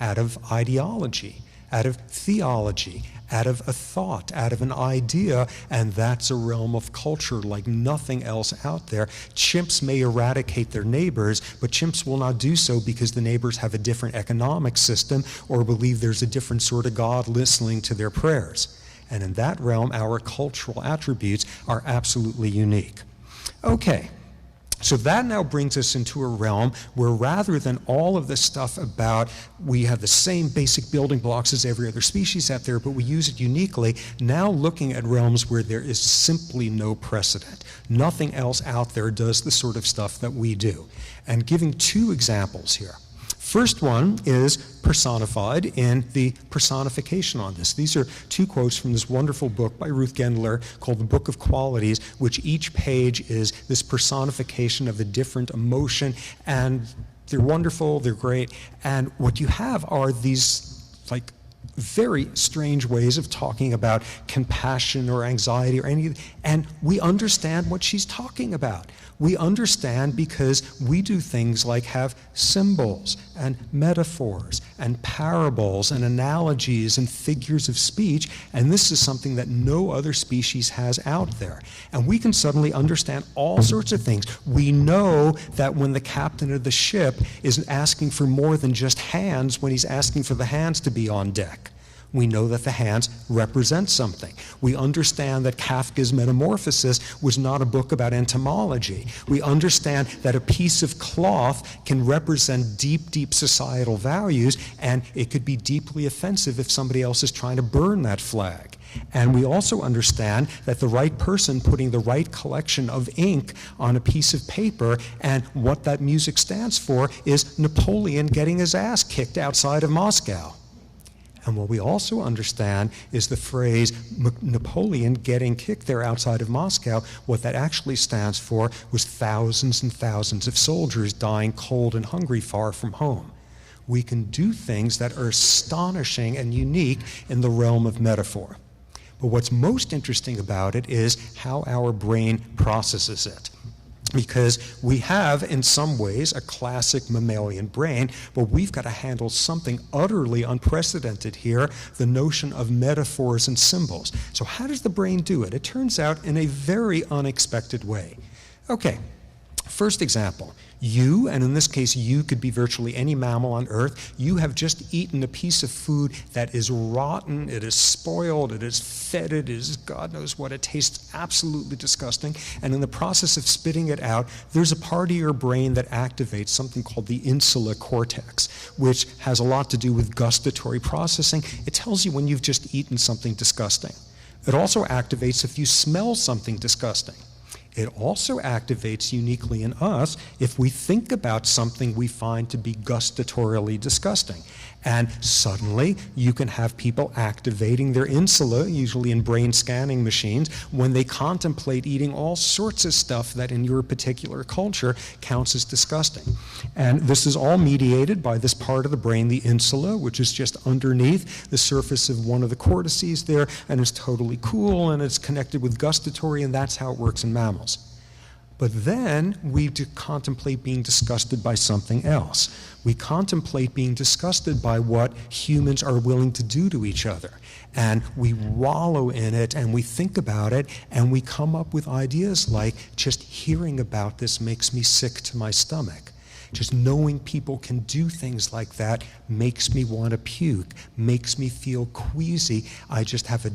out of ideology, out of theology, out of a thought, out of an idea, and that's a realm of culture like nothing else out there. Chimps may eradicate their neighbors, but chimps will not do so because the neighbors have a different economic system or believe there's a different sort of God listening to their prayers. And in that realm, our cultural attributes are absolutely unique. Okay. So that now brings us into a realm where rather than all of this stuff about we have the same basic building blocks as every other species out there, but we use it uniquely, now looking at realms where there is simply no precedent. Nothing else out there does the sort of stuff that we do. And giving two examples here. First one is personified in the personification on this. These are two quotes from this wonderful book by Ruth Gendler called The Book of Qualities, which each page is this personification of a different emotion, and they're wonderful, they're great, and what you have are these like very strange ways of talking about compassion or anxiety or anything, and we understand what she's talking about. We understand because we do things like have symbols and metaphors and parables and analogies and figures of speech, and this is something that no other species has out there. And we can suddenly understand all sorts of things. We know that when the captain of the ship is asking for more than just hands, when he's asking for the hands to be on deck, we know that the hands represent something. We understand that Kafka's Metamorphosis was not a book about entomology. We understand that a piece of cloth can represent deep, deep societal values, and it could be deeply offensive if somebody else is trying to burn that flag. And we also understand that the right person putting the right collection of ink on a piece of paper, and what that music stands for is Napoleon getting his ass kicked outside of Moscow. And what we also understand is the phrase Napoleon getting kicked there outside of Moscow. What that actually stands for was thousands and thousands of soldiers dying cold and hungry far from home. We can do things that are astonishing and unique in the realm of metaphor. But what's most interesting about it is how our brain processes it. Because we have, in some ways, a classic mammalian brain, but we've got to handle something utterly unprecedented here, the notion of metaphors and symbols. So how does the brain do it? It turns out in a very unexpected way. Okay, first example. You, and in this case you could be virtually any mammal on Earth, you have just eaten a piece of food that is rotten, it is spoiled, it is fetid, it is God knows what, it tastes absolutely disgusting, and in the process of spitting it out, there's a part of your brain that activates something called the insula cortex, which has a lot to do with gustatory processing. It tells you when you've just eaten something disgusting. It also activates if you smell something disgusting. It also activates uniquely in us if we think about something we find to be gustatorially disgusting. And suddenly you can have people activating their insula, usually in brain scanning machines, when they contemplate eating all sorts of stuff that in your particular culture counts as disgusting. And this is all mediated by this part of the brain, the insula, which is just underneath the surface of one of the cortices there, and is totally cool, and it's connected with gustatory, and that's how it works in mammals. But then we contemplate being disgusted by something else. We contemplate being disgusted by what humans are willing to do to each other. And we wallow in it, and we think about it, and we come up with ideas like, just hearing about this makes me sick to my stomach. Just knowing people can do things like that makes me want to puke, makes me feel queasy. I just have a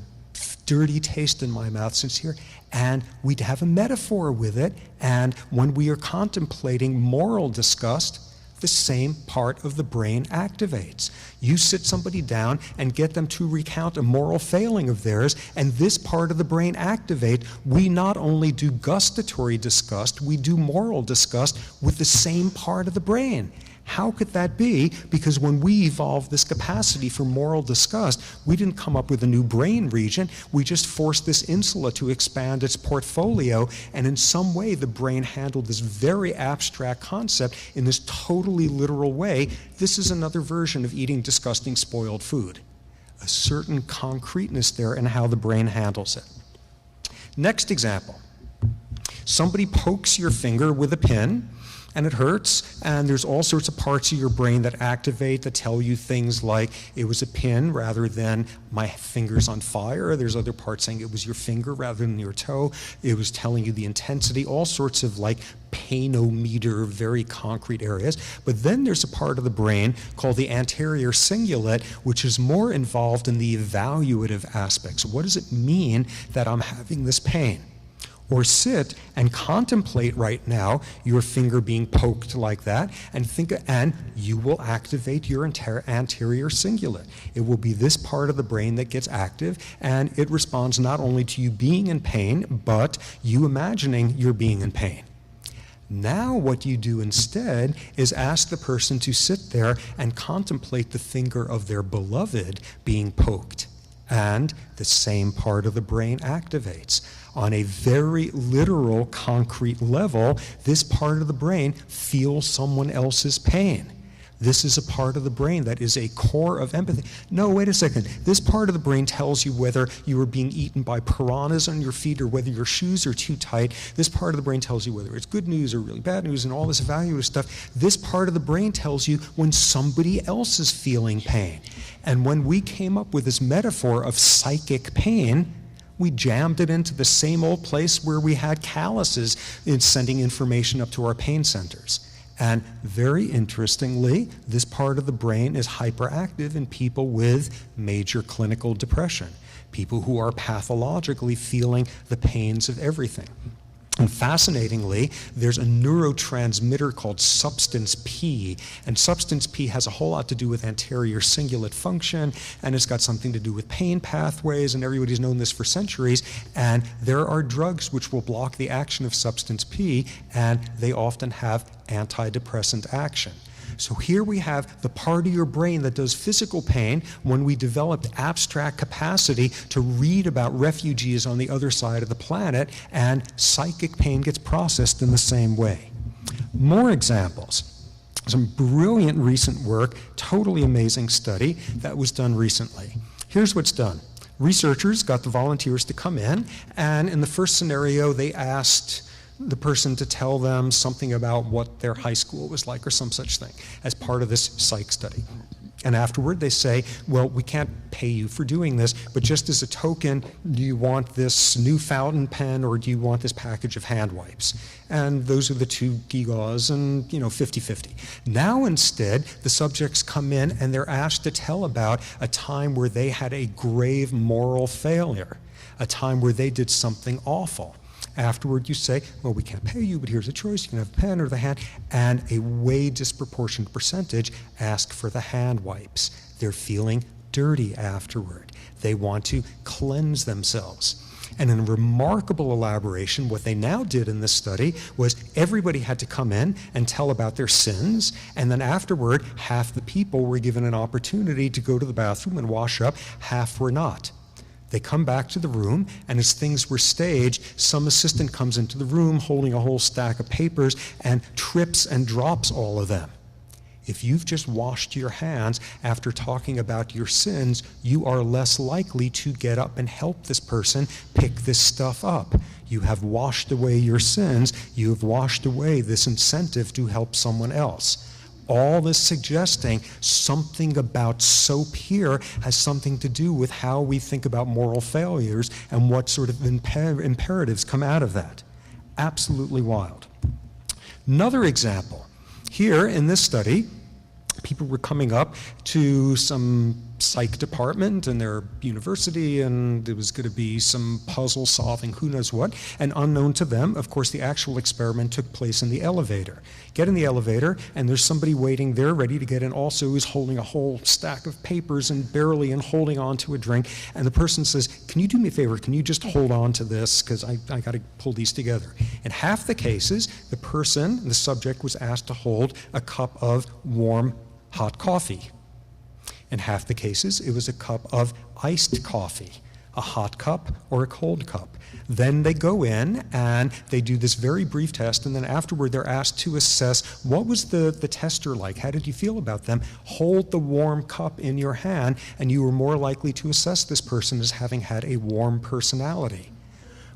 dirty taste in my mouth since here. And we'd have a metaphor with it, and when we are contemplating moral disgust, the same part of the brain activates. You sit somebody down and get them to recount a moral failing of theirs, and this part of the brain activates. We not only do gustatory disgust, we do moral disgust with the same part of the brain. How could that be? Because when we evolved this capacity for moral disgust, we didn't come up with a new brain region. We just forced this insula to expand its portfolio, and in some way the brain handled this very abstract concept in this totally literal way. This is another version of eating disgusting spoiled food. A certain concreteness there in how the brain handles it. Next example. Somebody pokes your finger with a pin, and it hurts, and there's all sorts of parts of your brain that activate, that tell you things like it was a pin rather than my finger's on fire. There's other parts saying it was your finger rather than your toe. It was telling you the intensity, all sorts of like painometer, very concrete areas. But then there's a part of the brain called the anterior cingulate, which is more involved in the evaluative aspects. What does it mean that I'm having this pain? Or sit and contemplate right now your finger being poked like that, and you will activate your anterior cingulate. It will be this part of the brain that gets active, and it responds not only to you being in pain, but you imagining you're being in pain. Now what you do instead is ask the person to sit there and contemplate the finger of their beloved being poked, and the same part of the brain activates. On a very literal, concrete level, this part of the brain feels someone else's pain. This is a part of the brain that is a core of empathy. No, wait a second. This part of the brain tells you whether you are being eaten by piranhas on your feet or whether your shoes are too tight. This part of the brain tells you whether it's good news or really bad news and all this evaluative stuff. This part of the brain tells you when somebody else is feeling pain. And when we came up with this metaphor of psychic pain, we jammed it into the same old place where we had calluses in sending information up to our pain centers. And very interestingly, this part of the brain is hyperactive in people with major clinical depression, people who are pathologically feeling the pains of everything. And fascinatingly, there's a neurotransmitter called substance P, and substance P has a whole lot to do with anterior cingulate function, and it's got something to do with pain pathways, and everybody's known this for centuries, and there are drugs which will block the action of substance P, and they often have antidepressant action. So here we have the part of your brain that does physical pain when we developed abstract capacity to read about refugees on the other side of the planet, and psychic pain gets processed in the same way. More examples. Some brilliant recent work, totally amazing study that was done recently. Here's what's done. Researchers got the volunteers to come in, and in the first scenario they asked the person to tell them something about what their high school was like or some such thing as part of this psych study. And afterward they say, well, we can't pay you for doing this, but just as a token, do you want this new fountain pen or do you want this package of hand wipes? And those are the two gewgaws, and 50-50. Now instead, the subjects come in and they're asked to tell about a time where they had a grave moral failure, a time where they did something awful. Afterward, you say, well, we can't pay you, but here's a choice. You can have a pen or the hand. And a way disproportionate percentage ask for the hand wipes. They're feeling dirty afterward. They want to cleanse themselves. And in a remarkable elaboration, what they now did in this study was everybody had to come in and tell about their sins, and then afterward, half the people were given an opportunity to go to the bathroom and wash up, half were not. They come back to the room, and as things were staged, some assistant comes into the room holding a whole stack of papers and trips and drops all of them. If you've just washed your hands after talking about your sins, you are less likely to get up and help this person pick this stuff up. You have washed away your sins. You have washed away this incentive to help someone else. All this suggesting something about soap here has something to do with how we think about moral failures and what sort of imperatives come out of that. Absolutely wild. Another example. Here in this study, people were coming up to some psych department in their university, and there was going to be some puzzle solving, who knows what, and unknown to them, of course, the actual experiment took place in the elevator. Get in the elevator, and there's somebody waiting there ready to get in also who's holding a whole stack of papers and barely and holding on to a drink, and the person says, can you do me a favor, can you just hold on to this, because I got to pull these together. In half the cases, the subject was asked to hold a cup of warm hot coffee. In half the cases, it was a cup of iced coffee, a hot cup or a cold cup. Then they go in and they do this very brief test, and then afterward they're asked to assess what was the tester like, how did you feel about them? Hold the warm cup in your hand, and you were more likely to assess this person as having had a warm personality.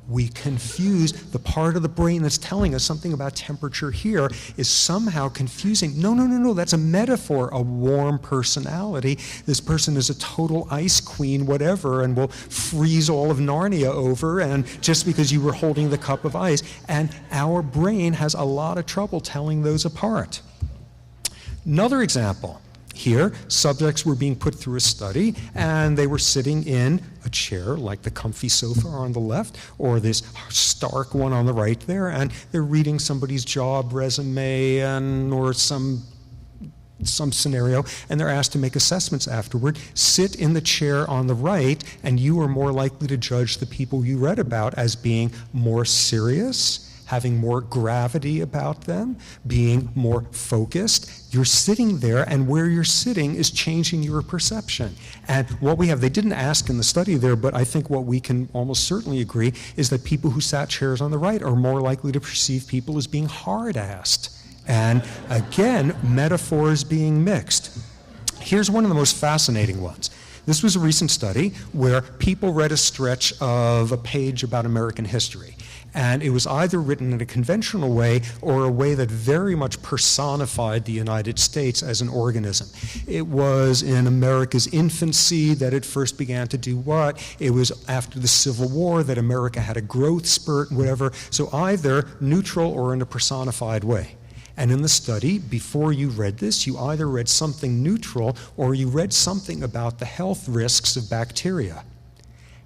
We confuse the part of the brain that's telling us something about temperature here is somehow confusing. No, that's a metaphor, a warm personality. This person is a total ice queen, whatever, and will freeze all of Narnia over, and just because you were holding the cup of ice. And our brain has a lot of trouble telling those apart. Another example. Here, subjects were being put through a study, and they were sitting in a chair, like the comfy sofa on the left, or this stark one on the right there, and they're reading somebody's job resume or some scenario, and they're asked to make assessments afterward. Sit in the chair on the right, and you are more likely to judge the people you read about as being more serious, having more gravity about them, being more focused. You're sitting there, and where you're sitting is changing your perception. And what we have, they didn't ask in the study there, but I think what we can almost certainly agree is that people who sat chairs on the right are more likely to perceive people as being hard-assed. And again, metaphors being mixed. Here's one of the most fascinating ones. This was a recent study where people read a stretch of a page about American history. And it was either written in a conventional way or a way that very much personified the United States as an organism. It was in America's infancy that it first began to do what? It was after the Civil War that America had a growth spurt, whatever. So either neutral or in a personified way. And in the study, before you read this, you either read something neutral or you read something about the health risks of bacteria.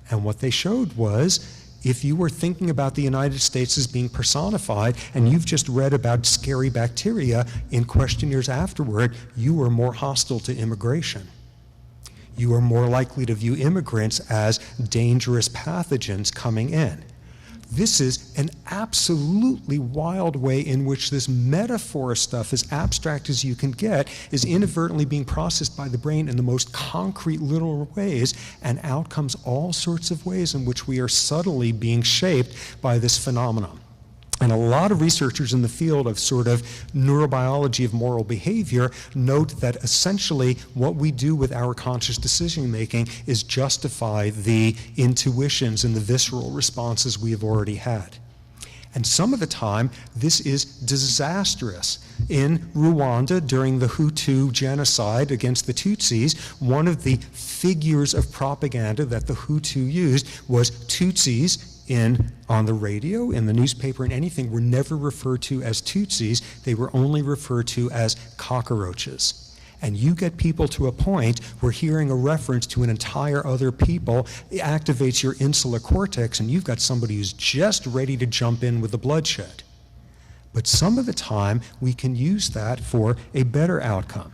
And what they showed was, if you were thinking about the United States as being personified and you've just read about scary bacteria, in questionnaires afterward, you were more hostile to immigration. You are more likely to view immigrants as dangerous pathogens coming in. This is an absolutely wild way in which this metaphor stuff, as abstract as you can get, is inadvertently being processed by the brain in the most concrete literal ways, and out comes all sorts of ways in which we are subtly being shaped by this phenomenon. And a lot of researchers in the field of sort of neurobiology of moral behavior note that essentially what we do with our conscious decision making is justify the intuitions and the visceral responses we have already had. And some of the time, this is disastrous. In Rwanda, during the Hutu genocide against the Tutsis, one of the figures of propaganda that the Hutu used was Tutsis on the radio, in the newspaper, and anything were never referred to as Tutsis. They were only referred to as cockroaches. And you get people to a point where hearing a reference to an entire other people activates your insular cortex, and you've got somebody who's just ready to jump in with the bloodshed. But some of the time, we can use that for a better outcome.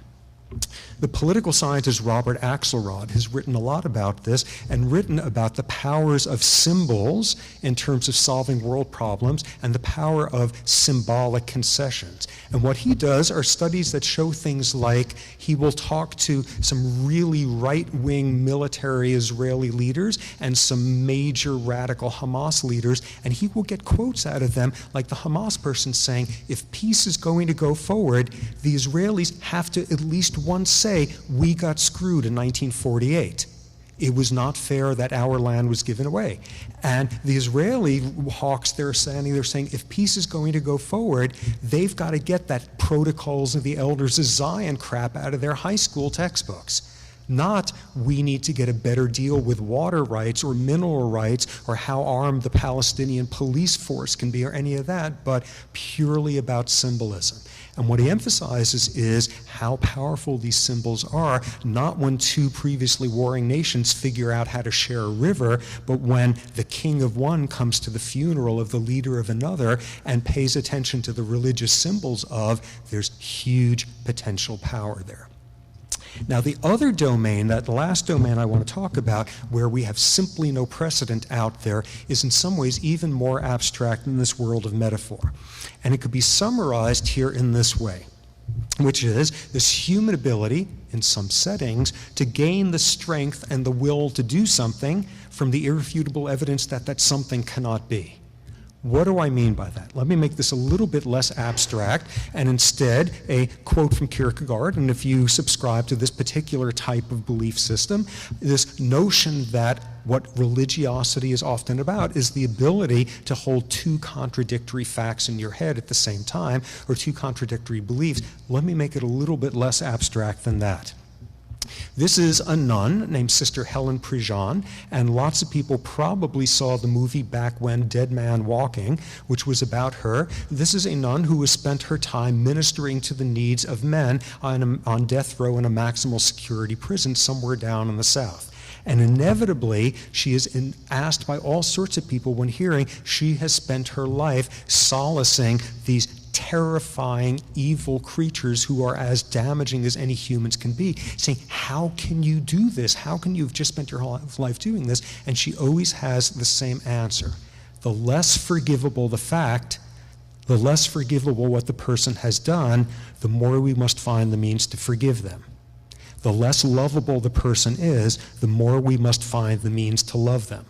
The political scientist Robert Axelrod has written a lot about this and written about the powers of symbols in terms of solving world problems and the power of symbolic concessions. And what he does are studies that show things like he will talk to some really right-wing military Israeli leaders and some major radical Hamas leaders, and he will get quotes out of them like the Hamas person saying, if peace is going to go forward, the Israelis have to at least once say, we got screwed in 1948. It was not fair that our land was given away. And the Israeli hawks, they're saying, if peace is going to go forward, they've got to get that Protocols of the Elders of Zion crap out of their high school textbooks. Not, we need to get a better deal with water rights or mineral rights or how armed the Palestinian police force can be or any of that, but purely about symbolism. And what he emphasizes is how powerful these symbols are, not when two previously warring nations figure out how to share a river, but when the king of one comes to the funeral of the leader of another and pays attention to the religious symbols of, there's huge potential power there. Now, the other domain, that last domain I want to talk about, where we have simply no precedent out there, is in some ways even more abstract in this world of metaphor. And it could be summarized here in this way, which is this human ability, in some settings, to gain the strength and the will to do something from the irrefutable evidence that that something cannot be. What do I mean by that? Let me make this a little bit less abstract and instead a quote from Kierkegaard. And if you subscribe to this particular type of belief system, this notion that what religiosity is often about is the ability to hold two contradictory facts in your head at the same time, or two contradictory beliefs. Let me make it a little bit less abstract than that. This is a nun named Sister Helen Prejean, and lots of people probably saw the movie back when, Dead Man Walking, which was about her. This is a nun who has spent her time ministering to the needs of men on death row in a maximal security prison somewhere down in the South. And inevitably, she is asked by all sorts of people when hearing she has spent her life solacing these terrifying, evil creatures who are as damaging as any humans can be, saying, how can you do this? How can you have just spent your whole life doing this? And she always has the same answer. The less forgivable the fact, the less forgivable what the person has done, the more we must find the means to forgive them. The less lovable the person is, the more we must find the means to love them.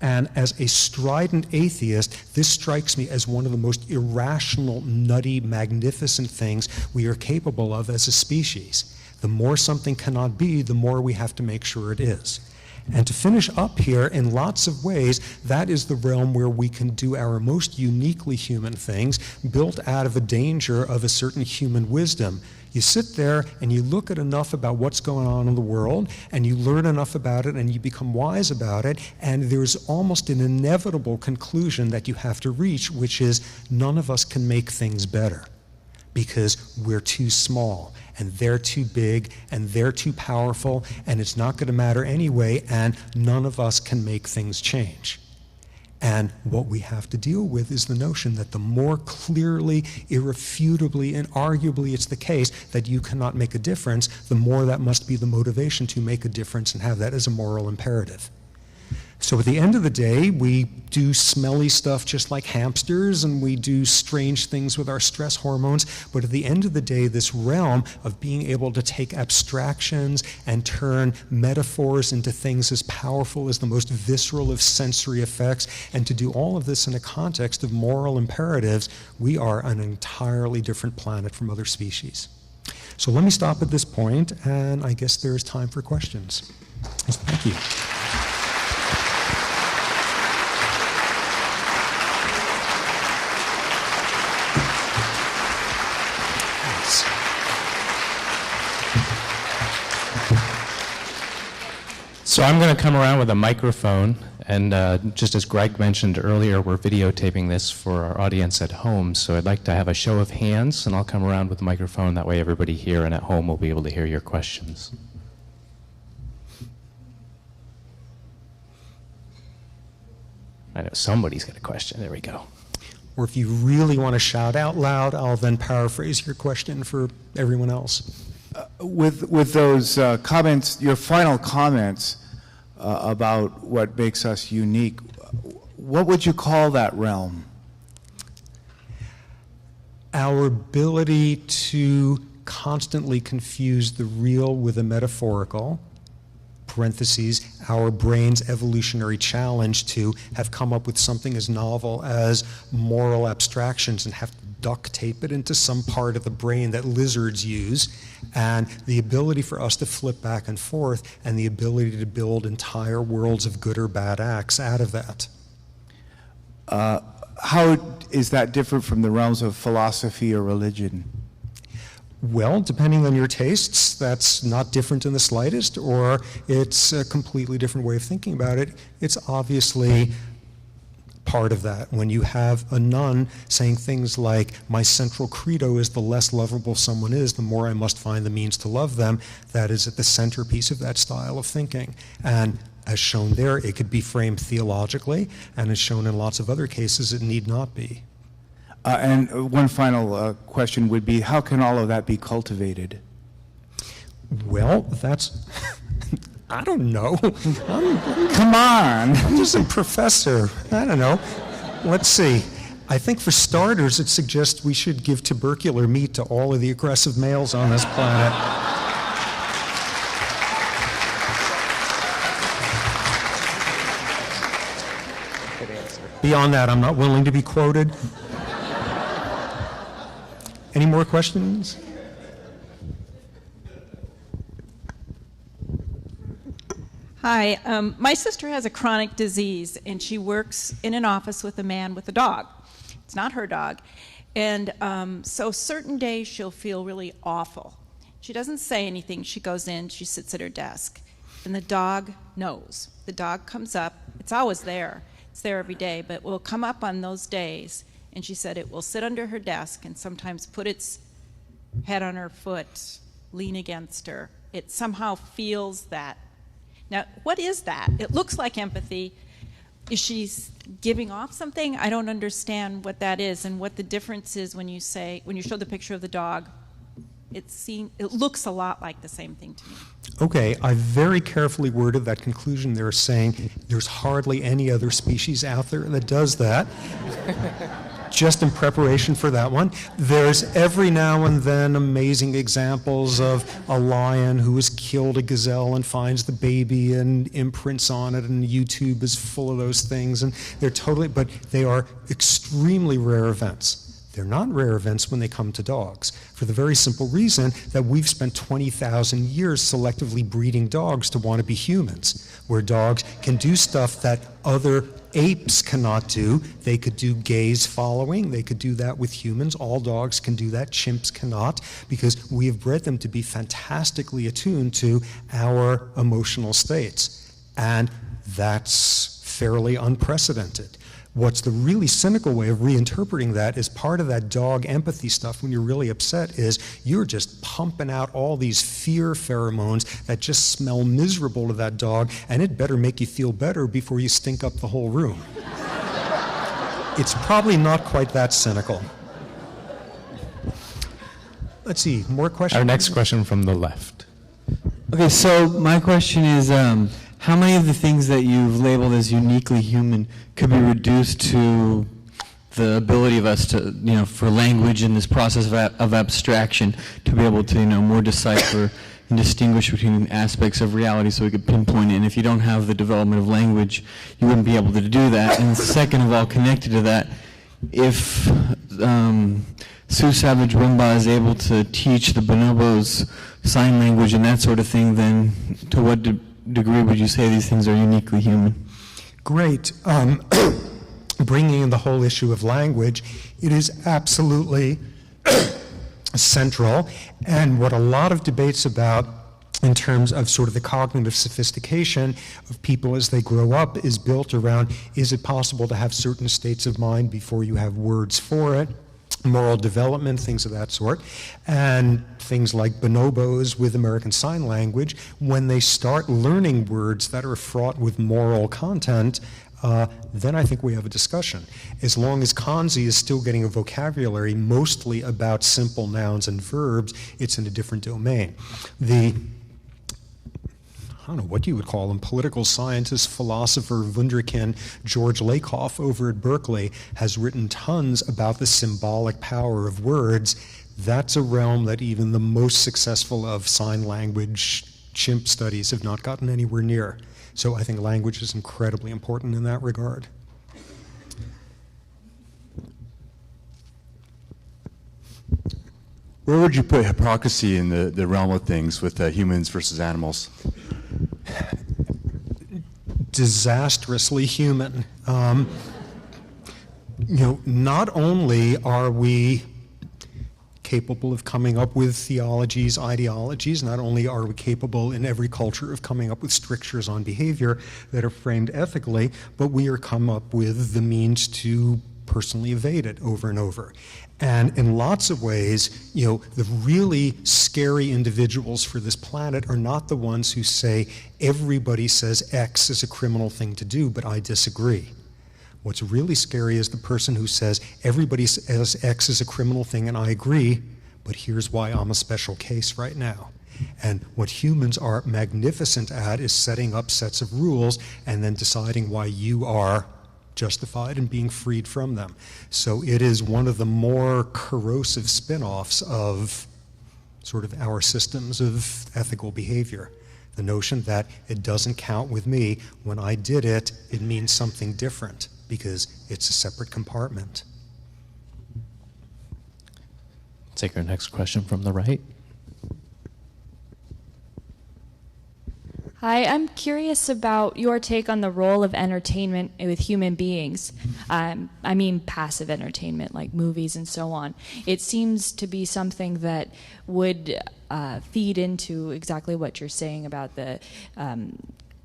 And as a strident atheist, this strikes me as one of the most irrational, nutty, magnificent things we are capable of as a species. The more something cannot be, the more we have to make sure it is. And to finish up here, in lots of ways, that is the realm where we can do our most uniquely human things, built out of a danger of a certain human wisdom. You sit there and you look at enough about what's going on in the world, and you learn enough about it, and you become wise about it, and there's almost an inevitable conclusion that you have to reach, which is none of us can make things better because we're too small, and they're too big, and they're too powerful, and it's not going to matter anyway, and none of us can make things change. And what we have to deal with is the notion that the more clearly, irrefutably, and arguably it's the case that you cannot make a difference, the more that must be the motivation to make a difference and have that as a moral imperative. So at the end of the day, we do smelly stuff just like hamsters, and we do strange things with our stress hormones, but at the end of the day, this realm of being able to take abstractions and turn metaphors into things as powerful as the most visceral of sensory effects, and to do all of this in a context of moral imperatives, we are an entirely different planet from other species. So let me stop at this point, and I guess there's time for questions. Thank you.
So I'm going to come around with a microphone, and just as Greg mentioned earlier, we're videotaping this for our audience at home, so I'd like to have a show of hands, and I'll come around with the microphone. That way everybody here and at home will be able to hear your questions. I know somebody's got a question. There we go.
Or if you really want to shout out loud, I'll then paraphrase your question for everyone else.
With those comments, your final comments about what makes us unique, what would you call that realm?
Our ability to constantly confuse the real with the metaphorical, parentheses, our brain's evolutionary challenge to have come up with something as novel as moral abstractions and have to duct tape it into some part of the brain that lizards use, and the ability for us to flip back and forth, and the ability to build entire worlds of good or bad acts out of that.
How is that different from the realms of philosophy or religion?
Well, depending on your tastes, that's not different in the slightest, or it's a completely different way of thinking about it. It's obviously part of that. When you have a nun saying things like, my central credo is the less lovable someone is, the more I must find the means to love them, that is at the centerpiece of that style of thinking. And as shown there, it could be framed theologically, and as shown in lots of other cases, it need not be.
And one final question would be, how can all of that be cultivated?
Well, that's... I don't know.
Come on.
I'm just a professor. I don't know. Let's see. I think for starters, it suggests we should give tubercular meat to all of the aggressive males on this planet. Beyond that, I'm not willing to be quoted. Any more questions?
Hi, my sister has a chronic disease, and she works in an office with a man with a dog. It's not her dog. And so certain days she'll feel really awful. She doesn't say anything. She goes in, she sits at her desk. And the dog knows. The dog comes up. It's always there. It's there every day, but it will come up on those days. And she said it will sit under her desk and sometimes put its head on her foot, lean against her. It somehow feels that. Now, what is that? It looks like empathy. Is she giving off something? I don't understand what that is and what the difference is when you show the picture of the dog. It looks a lot like the same thing to me.
Okay, I very carefully worded that conclusion there, saying there's hardly any other species out there that does that. Just in preparation for that one. There's every now and then amazing examples of a lion who has killed a gazelle and finds the baby and imprints on it, and YouTube is full of those things, and but they are extremely rare events. They're not rare events when they come to dogs, for the very simple reason that we've spent 20,000 years selectively breeding dogs to want to be humans, where dogs can do stuff that other apes cannot do. They could do gaze following. They could do that with humans. All dogs can do that. Chimps cannot, because we have bred them to be fantastically attuned to our emotional states. And that's fairly unprecedented. What's the really cynical way of reinterpreting that is part of that dog empathy stuff when you're really upset is you're just pumping out all these fear pheromones that just smell miserable to that dog, and it better make you feel better before you stink up the whole room. It's probably not quite that cynical. Let's see, more questions?
Our next question from the left.
Okay, so my question is, how many of the things that you've labeled as uniquely human could be reduced to the ability of us to, for language in this process of abstraction, to be able to, more decipher and distinguish between aspects of reality so we could pinpoint it? And if you don't have the development of language, you wouldn't be able to do that. And second of all, connected to that, if Sue Savage Wimba is able to teach the bonobos sign language and that sort of thing, then to what degree would you say these things are uniquely human?
Great. Bringing in the whole issue of language, it is absolutely central, and what a lot of debates about in terms of sort of the cognitive sophistication of people as they grow up is built around, is it possible to have certain states of mind before you have words for it? Moral development, things of that sort, and things like bonobos with American Sign Language, when they start learning words that are fraught with moral content, then I think we have a discussion. As long as Kanzi is still getting a vocabulary mostly about simple nouns and verbs, it's in a different domain. I don't know what you would call him, political scientist, philosopher, wunderkind George Lakoff over at Berkeley has written tons about the symbolic power of words. That's a realm that even the most successful of sign language chimp studies have not gotten anywhere near. So I think language is incredibly important in that regard.
Where would you put hypocrisy in the realm of things with humans versus animals?
Disastrously human. Not only are we capable of coming up with theologies, ideologies, not only are we capable in every culture of coming up with strictures on behavior that are framed ethically, but we are come up with the means to personally evade it over and over. And in lots of ways, the really scary individuals for this planet are not the ones who say, everybody says X is a criminal thing to do, but I disagree. What's really scary is the person who says, everybody says X is a criminal thing and I agree, but here's why I'm a special case right now. And what humans are magnificent at is setting up sets of rules and then deciding why you are justified in being freed from them. So it is one of the more corrosive spin-offs of sort of our systems of ethical behavior. The notion that it doesn't count with me. When I did it, it means something different because it's a separate compartment.
Take our next question from the right.
Hi, I'm curious about your take on the role of entertainment with human beings. I mean passive entertainment like movies and so on. It seems to be something that would feed into exactly what you're saying about the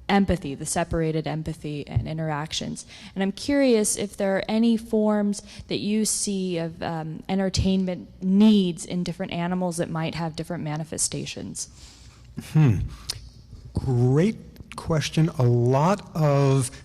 empathy, the separated empathy and interactions. And I'm curious if there are any forms that you see of entertainment needs in different animals that might have different manifestations.
Great question.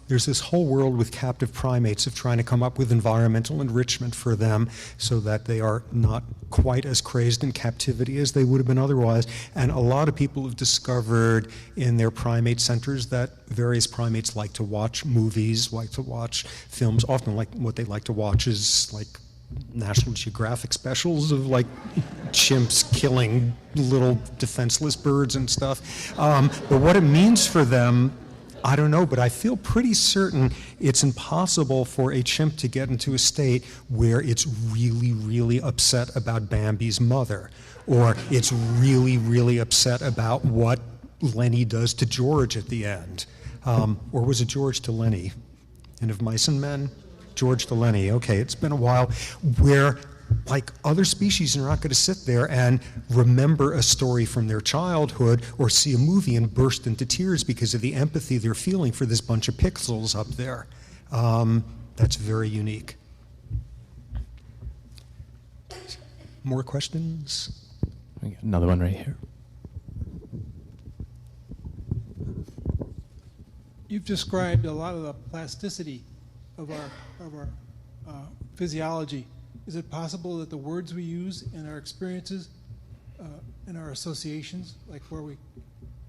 There's this whole world with captive primates of trying to come up with environmental enrichment for them so that they are not quite as crazed in captivity as they would have been otherwise. And a lot of people have discovered in their primate centers that various primates like to watch movies, like to watch films. Often like what they like to watch is like National Geographic specials of like chimps killing little defenseless birds and stuff. But what it means for them, I don't know, but I feel pretty certain it's impossible for a chimp to get into a state where it's really, really upset about Bambi's mother, or it's really, really upset about what Lenny does to George at the end. Or was it George to Lenny? And of Mice and Men? George to Lenny. Okay, it's been a while. Where, like other species, are not going to sit there and remember a story from their childhood or see a movie and burst into tears because of the empathy they're feeling for this bunch of pixels up there. That's very unique. More questions?
We got another one right here.
You've described a lot of the plasticity of our physiology. Is it possible that the words we use in our experiences and our associations, like where we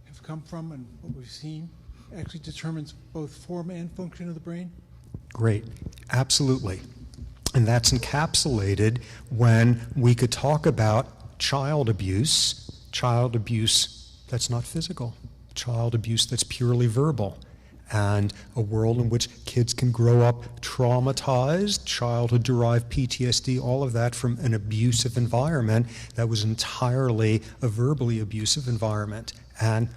have come from and what we've seen, actually determines both form and function of the brain?
Great. Absolutely. And that's encapsulated when we could talk about child abuse that's not physical, child abuse that's purely verbal, and a world in which kids can grow up traumatized, childhood-derived PTSD, all of that from an abusive environment that was entirely a verbally abusive environment. And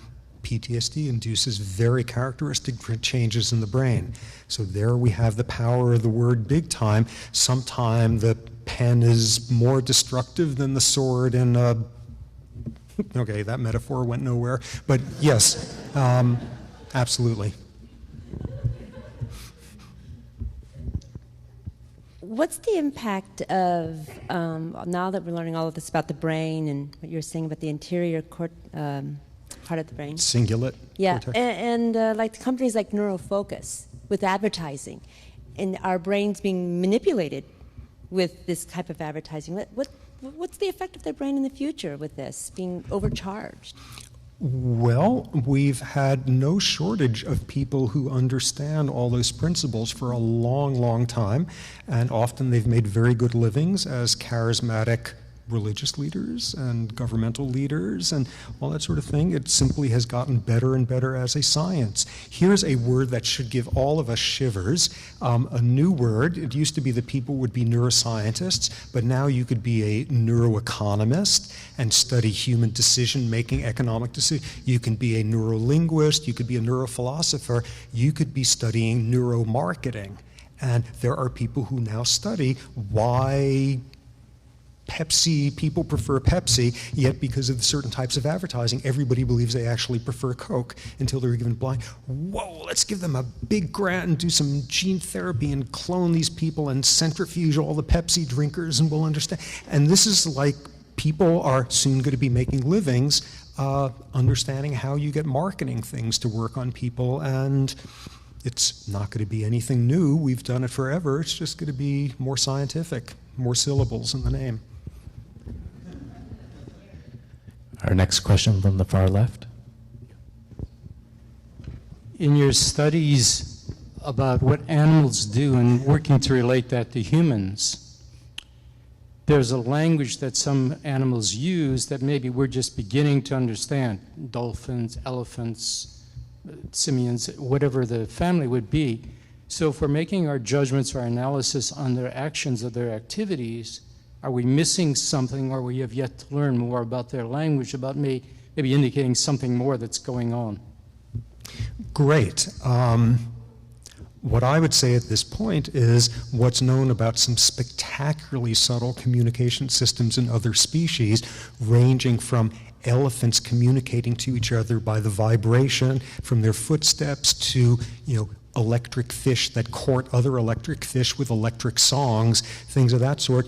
PTSD induces very characteristic changes in the brain. So there we have the power of the word big time. Sometime the pen is more destructive than the sword in okay, that metaphor went nowhere. But yes, absolutely.
What's the impact of, now that we're learning all of this about the brain and what you're saying about the interior part of the brain?
Cingulate.
Yeah,
cortex.
and like companies like Neurofocus with advertising, and our brains being manipulated with this type of advertising. What's the effect of their brain in the future with this, being overcharged?
Well, we've had no shortage of people who understand all those principles for a long, long time, and often they've made very good livings as charismatic religious leaders and governmental leaders and all that sort of thing. It simply has gotten better and better as a science. Here's a word that should give all of us shivers, a new word. It used to be that people would be neuroscientists, but now you could be a neuroeconomist and study human decision-making, economic decision. You can be a neurolinguist, you could be a neurophilosopher, you could be studying neuromarketing. And there are people who now study why people prefer Pepsi, yet because of the certain types of advertising, everybody believes they actually prefer Coke until they're given blind. Whoa, let's give them a big grant and do some gene therapy and clone these people and centrifuge all the Pepsi drinkers and we'll understand. And this is like, people are soon going to be making livings understanding how you get marketing things to work on people, and it's not going to be anything new. We've done it forever. It's just going to be more scientific, more syllables in the name.
Our next question from the far left.
In your studies about what animals do and working to relate that to humans, there's a language that some animals use that maybe we're just beginning to understand. Dolphins, elephants, simians, whatever the family would be. So if we're making our judgments or analysis on their actions or their activities, are we missing something, or we have yet to learn more about their language, about maybe indicating something more that's going on?
Great. What I would say at this point is what's known about some spectacularly subtle communication systems in other species, ranging from elephants communicating to each other by the vibration from their footsteps to, electric fish that court other electric fish with electric songs, things of that sort.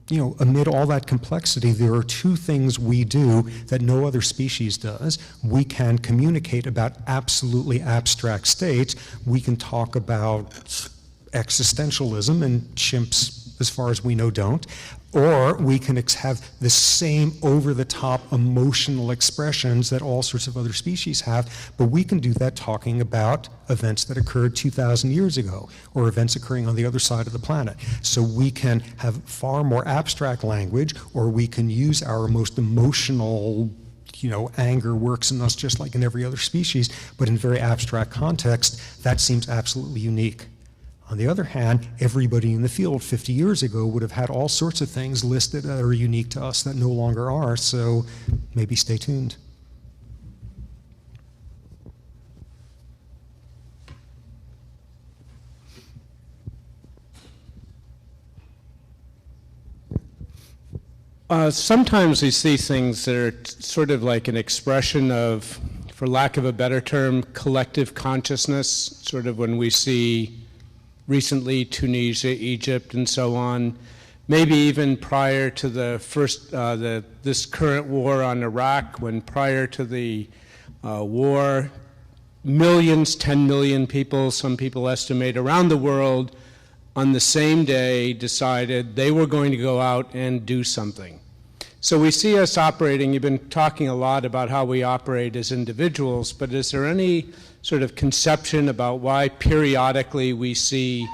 Amid all that complexity, there are two things we do that no other species does. We can communicate about absolutely abstract states. We can talk about existentialism, and chimps, as far as we know, don't. Or we can have the same over-the-top emotional expressions that all sorts of other species have, but we can do that talking about events that occurred 2,000 years ago, or events occurring on the other side of the planet. So we can have far more abstract language, or we can use our most emotional, anger works in us just like in every other species, but in very abstract context. That seems absolutely unique. On the other hand, everybody in the field 50 years ago would have had all sorts of things listed that are unique to us that no longer are, so maybe stay tuned.
Sometimes we see things that are sort of like an expression of, for lack of a better term, collective consciousness, sort of when we see recently Tunisia, Egypt, and so on, maybe even prior to the first, this current war on Iraq, when prior to the war, millions, 10 million people, some people estimate, around the world on the same day decided they were going to go out and do something. So we see us operating. You've been talking a lot about how we operate as individuals, but is there any sort of conception about why periodically we see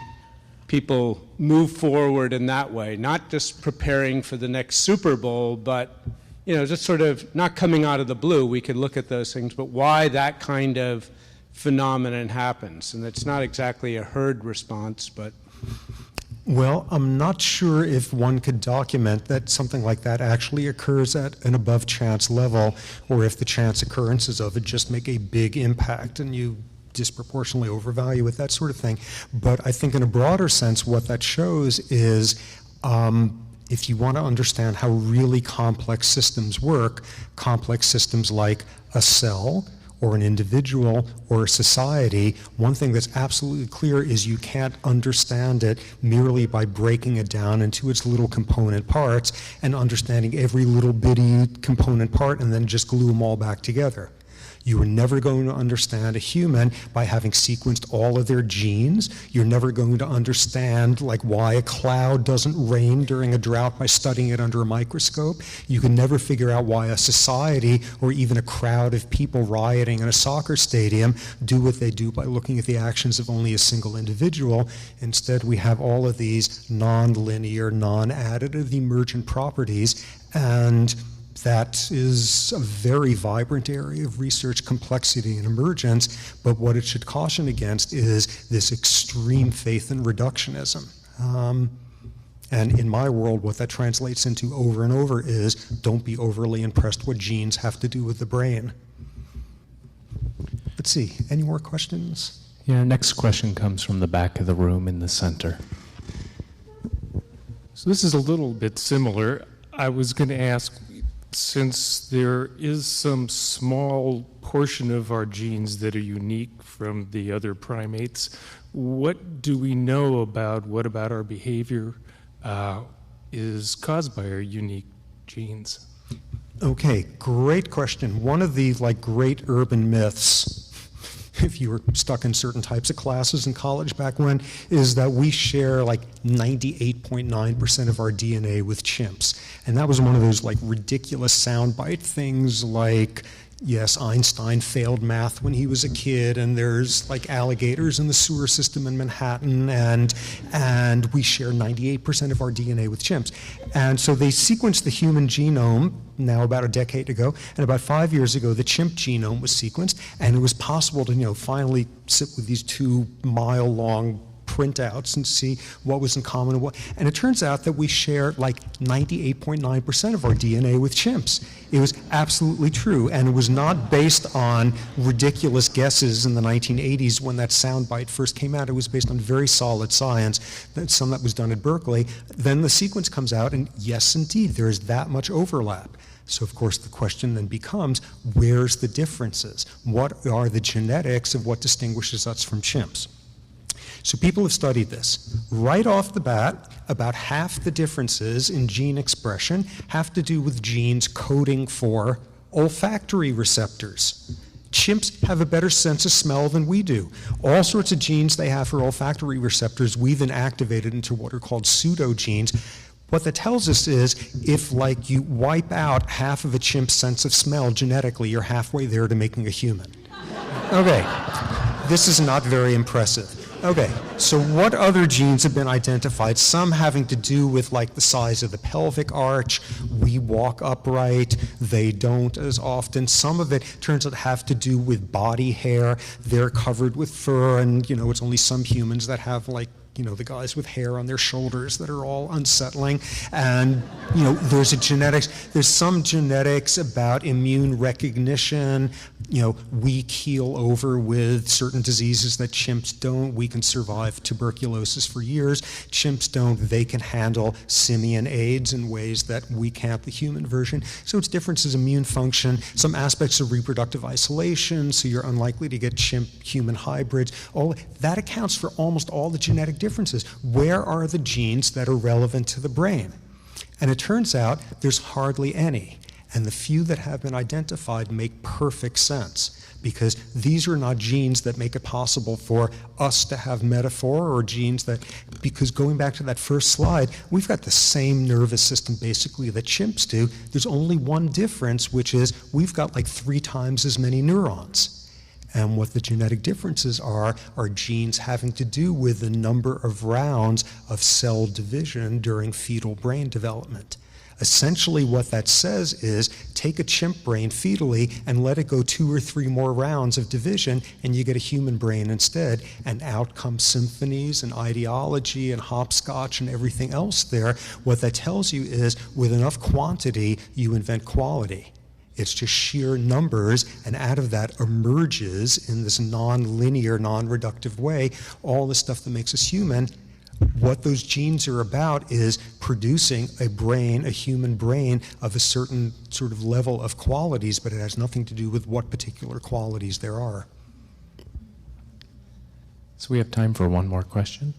people move forward in that way, not just preparing for the next Super Bowl, but just sort of not coming out of the blue? We could look at those things, but why that kind of phenomenon happens? And it's not exactly a herd response, but...
Well, I'm not sure if one could document that something like that actually occurs at an above chance level, or if the chance occurrences of it just make a big impact and you disproportionately overvalue it, that sort of thing. But I think in a broader sense, what that shows is if you want to understand how really complex systems work, complex systems like a cell, or an individual, or a society, one thing that's absolutely clear is you can't understand it merely by breaking it down into its little component parts and understanding every little bitty component part and then just glue them all back together. You are never going to understand a human by having sequenced all of their genes. You're never going to understand why a cloud doesn't rain during a drought by studying it under a microscope. You can never figure out why a society or even a crowd of people rioting in a soccer stadium do what they do by looking at the actions of only a single individual. Instead, we have all of these non-linear, non-additive emergent properties, and that is a very vibrant area of research, complexity, and emergence, but what it should caution against is this extreme faith in reductionism. And in my world, what that translates into over and over is don't be overly impressed what genes have to do with the brain. Let's see, any more questions?
Yeah, next question comes from the back of the room in the center.
So this is a little bit similar. I was going to ask, since there is some small portion of our genes that are unique from the other primates, what do we know about what about our behavior is caused by our unique genes?
Okay, great question. One of the great urban myths, if you were stuck in certain types of classes in college back when, is that we share 98.9% of our DNA with chimps. And that was one of those ridiculous soundbite things like, yes, Einstein failed math when he was a kid, and there's alligators in the sewer system in Manhattan, and we share 98% of our DNA with chimps. And so they sequenced the human genome now about a decade ago, and about 5 years ago the chimp genome was sequenced, and it was possible to finally sit with these 2-mile-long printouts and see what was in common. And it turns out that we share like 98.9% of our DNA with chimps. It was absolutely true, and it was not based on ridiculous guesses in the 1980s when that soundbite first came out. It was based on very solid science, some that was done at Berkeley. Then the sequence comes out, and yes, indeed, there is that much overlap. So, of course, the question then becomes, where's the differences? What are the genetics of what distinguishes us from chimps? So people have studied this. Right off the bat, about half the differences in gene expression have to do with genes coding for olfactory receptors. Chimps have a better sense of smell than we do. All sorts of genes they have for olfactory receptors, we've then activated into what are called pseudogenes. What that tells us is if, like, you wipe out half of a chimp's sense of smell genetically, you're halfway there to making a human. Okay, this is not very impressive. Okay, so what other genes have been identified? Some having to do with, like, the size of the pelvic arch. We walk upright. They don't as often. Some of it turns out to have to do with body hair. They're covered with fur, and, you know, it's only some humans that have, like, you know, the guys with hair on their shoulders that are all unsettling. And, you know, there's some genetics about immune recognition. You know, we keel over with certain diseases that chimps don't. We can survive tuberculosis for years. Chimps don't. They can handle simian AIDS in ways that we can't, the human version. So it's differences in immune function, some aspects of reproductive isolation, so you're unlikely to get chimp-human hybrids. All that accounts for almost all the genetic differences. Where are the genes that are relevant to the brain? And it turns out there's hardly any. And the few that have been identified make perfect sense, because these are not genes that make it possible for us to have metaphor, or genes that, because going back to that first slide, we've got the same nervous system basically that chimps do. There's only one difference, which is we've got like 3 times as many neurons. And what the genetic differences are genes having to do with the number of rounds of cell division during fetal brain development. Essentially what that says is take a chimp brain fetally and let it go 2 or 3 more rounds of division, and you get a human brain instead, and out come symphonies and ideology and hopscotch and everything else there. What that tells you is with enough quantity, you invent quality. It's just sheer numbers, and out of that emerges in this non-linear, non-reductive way all the stuff that makes us human. What those genes are about is producing a brain, a human brain, of a certain sort of level of qualities, but it has nothing to do with what particular qualities there are.
So we have time for one more question.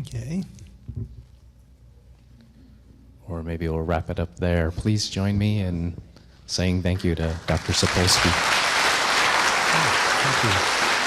Okay.
Or maybe we'll wrap it up there. Please join me in saying thank you to Dr. Sapolsky.
Thank you.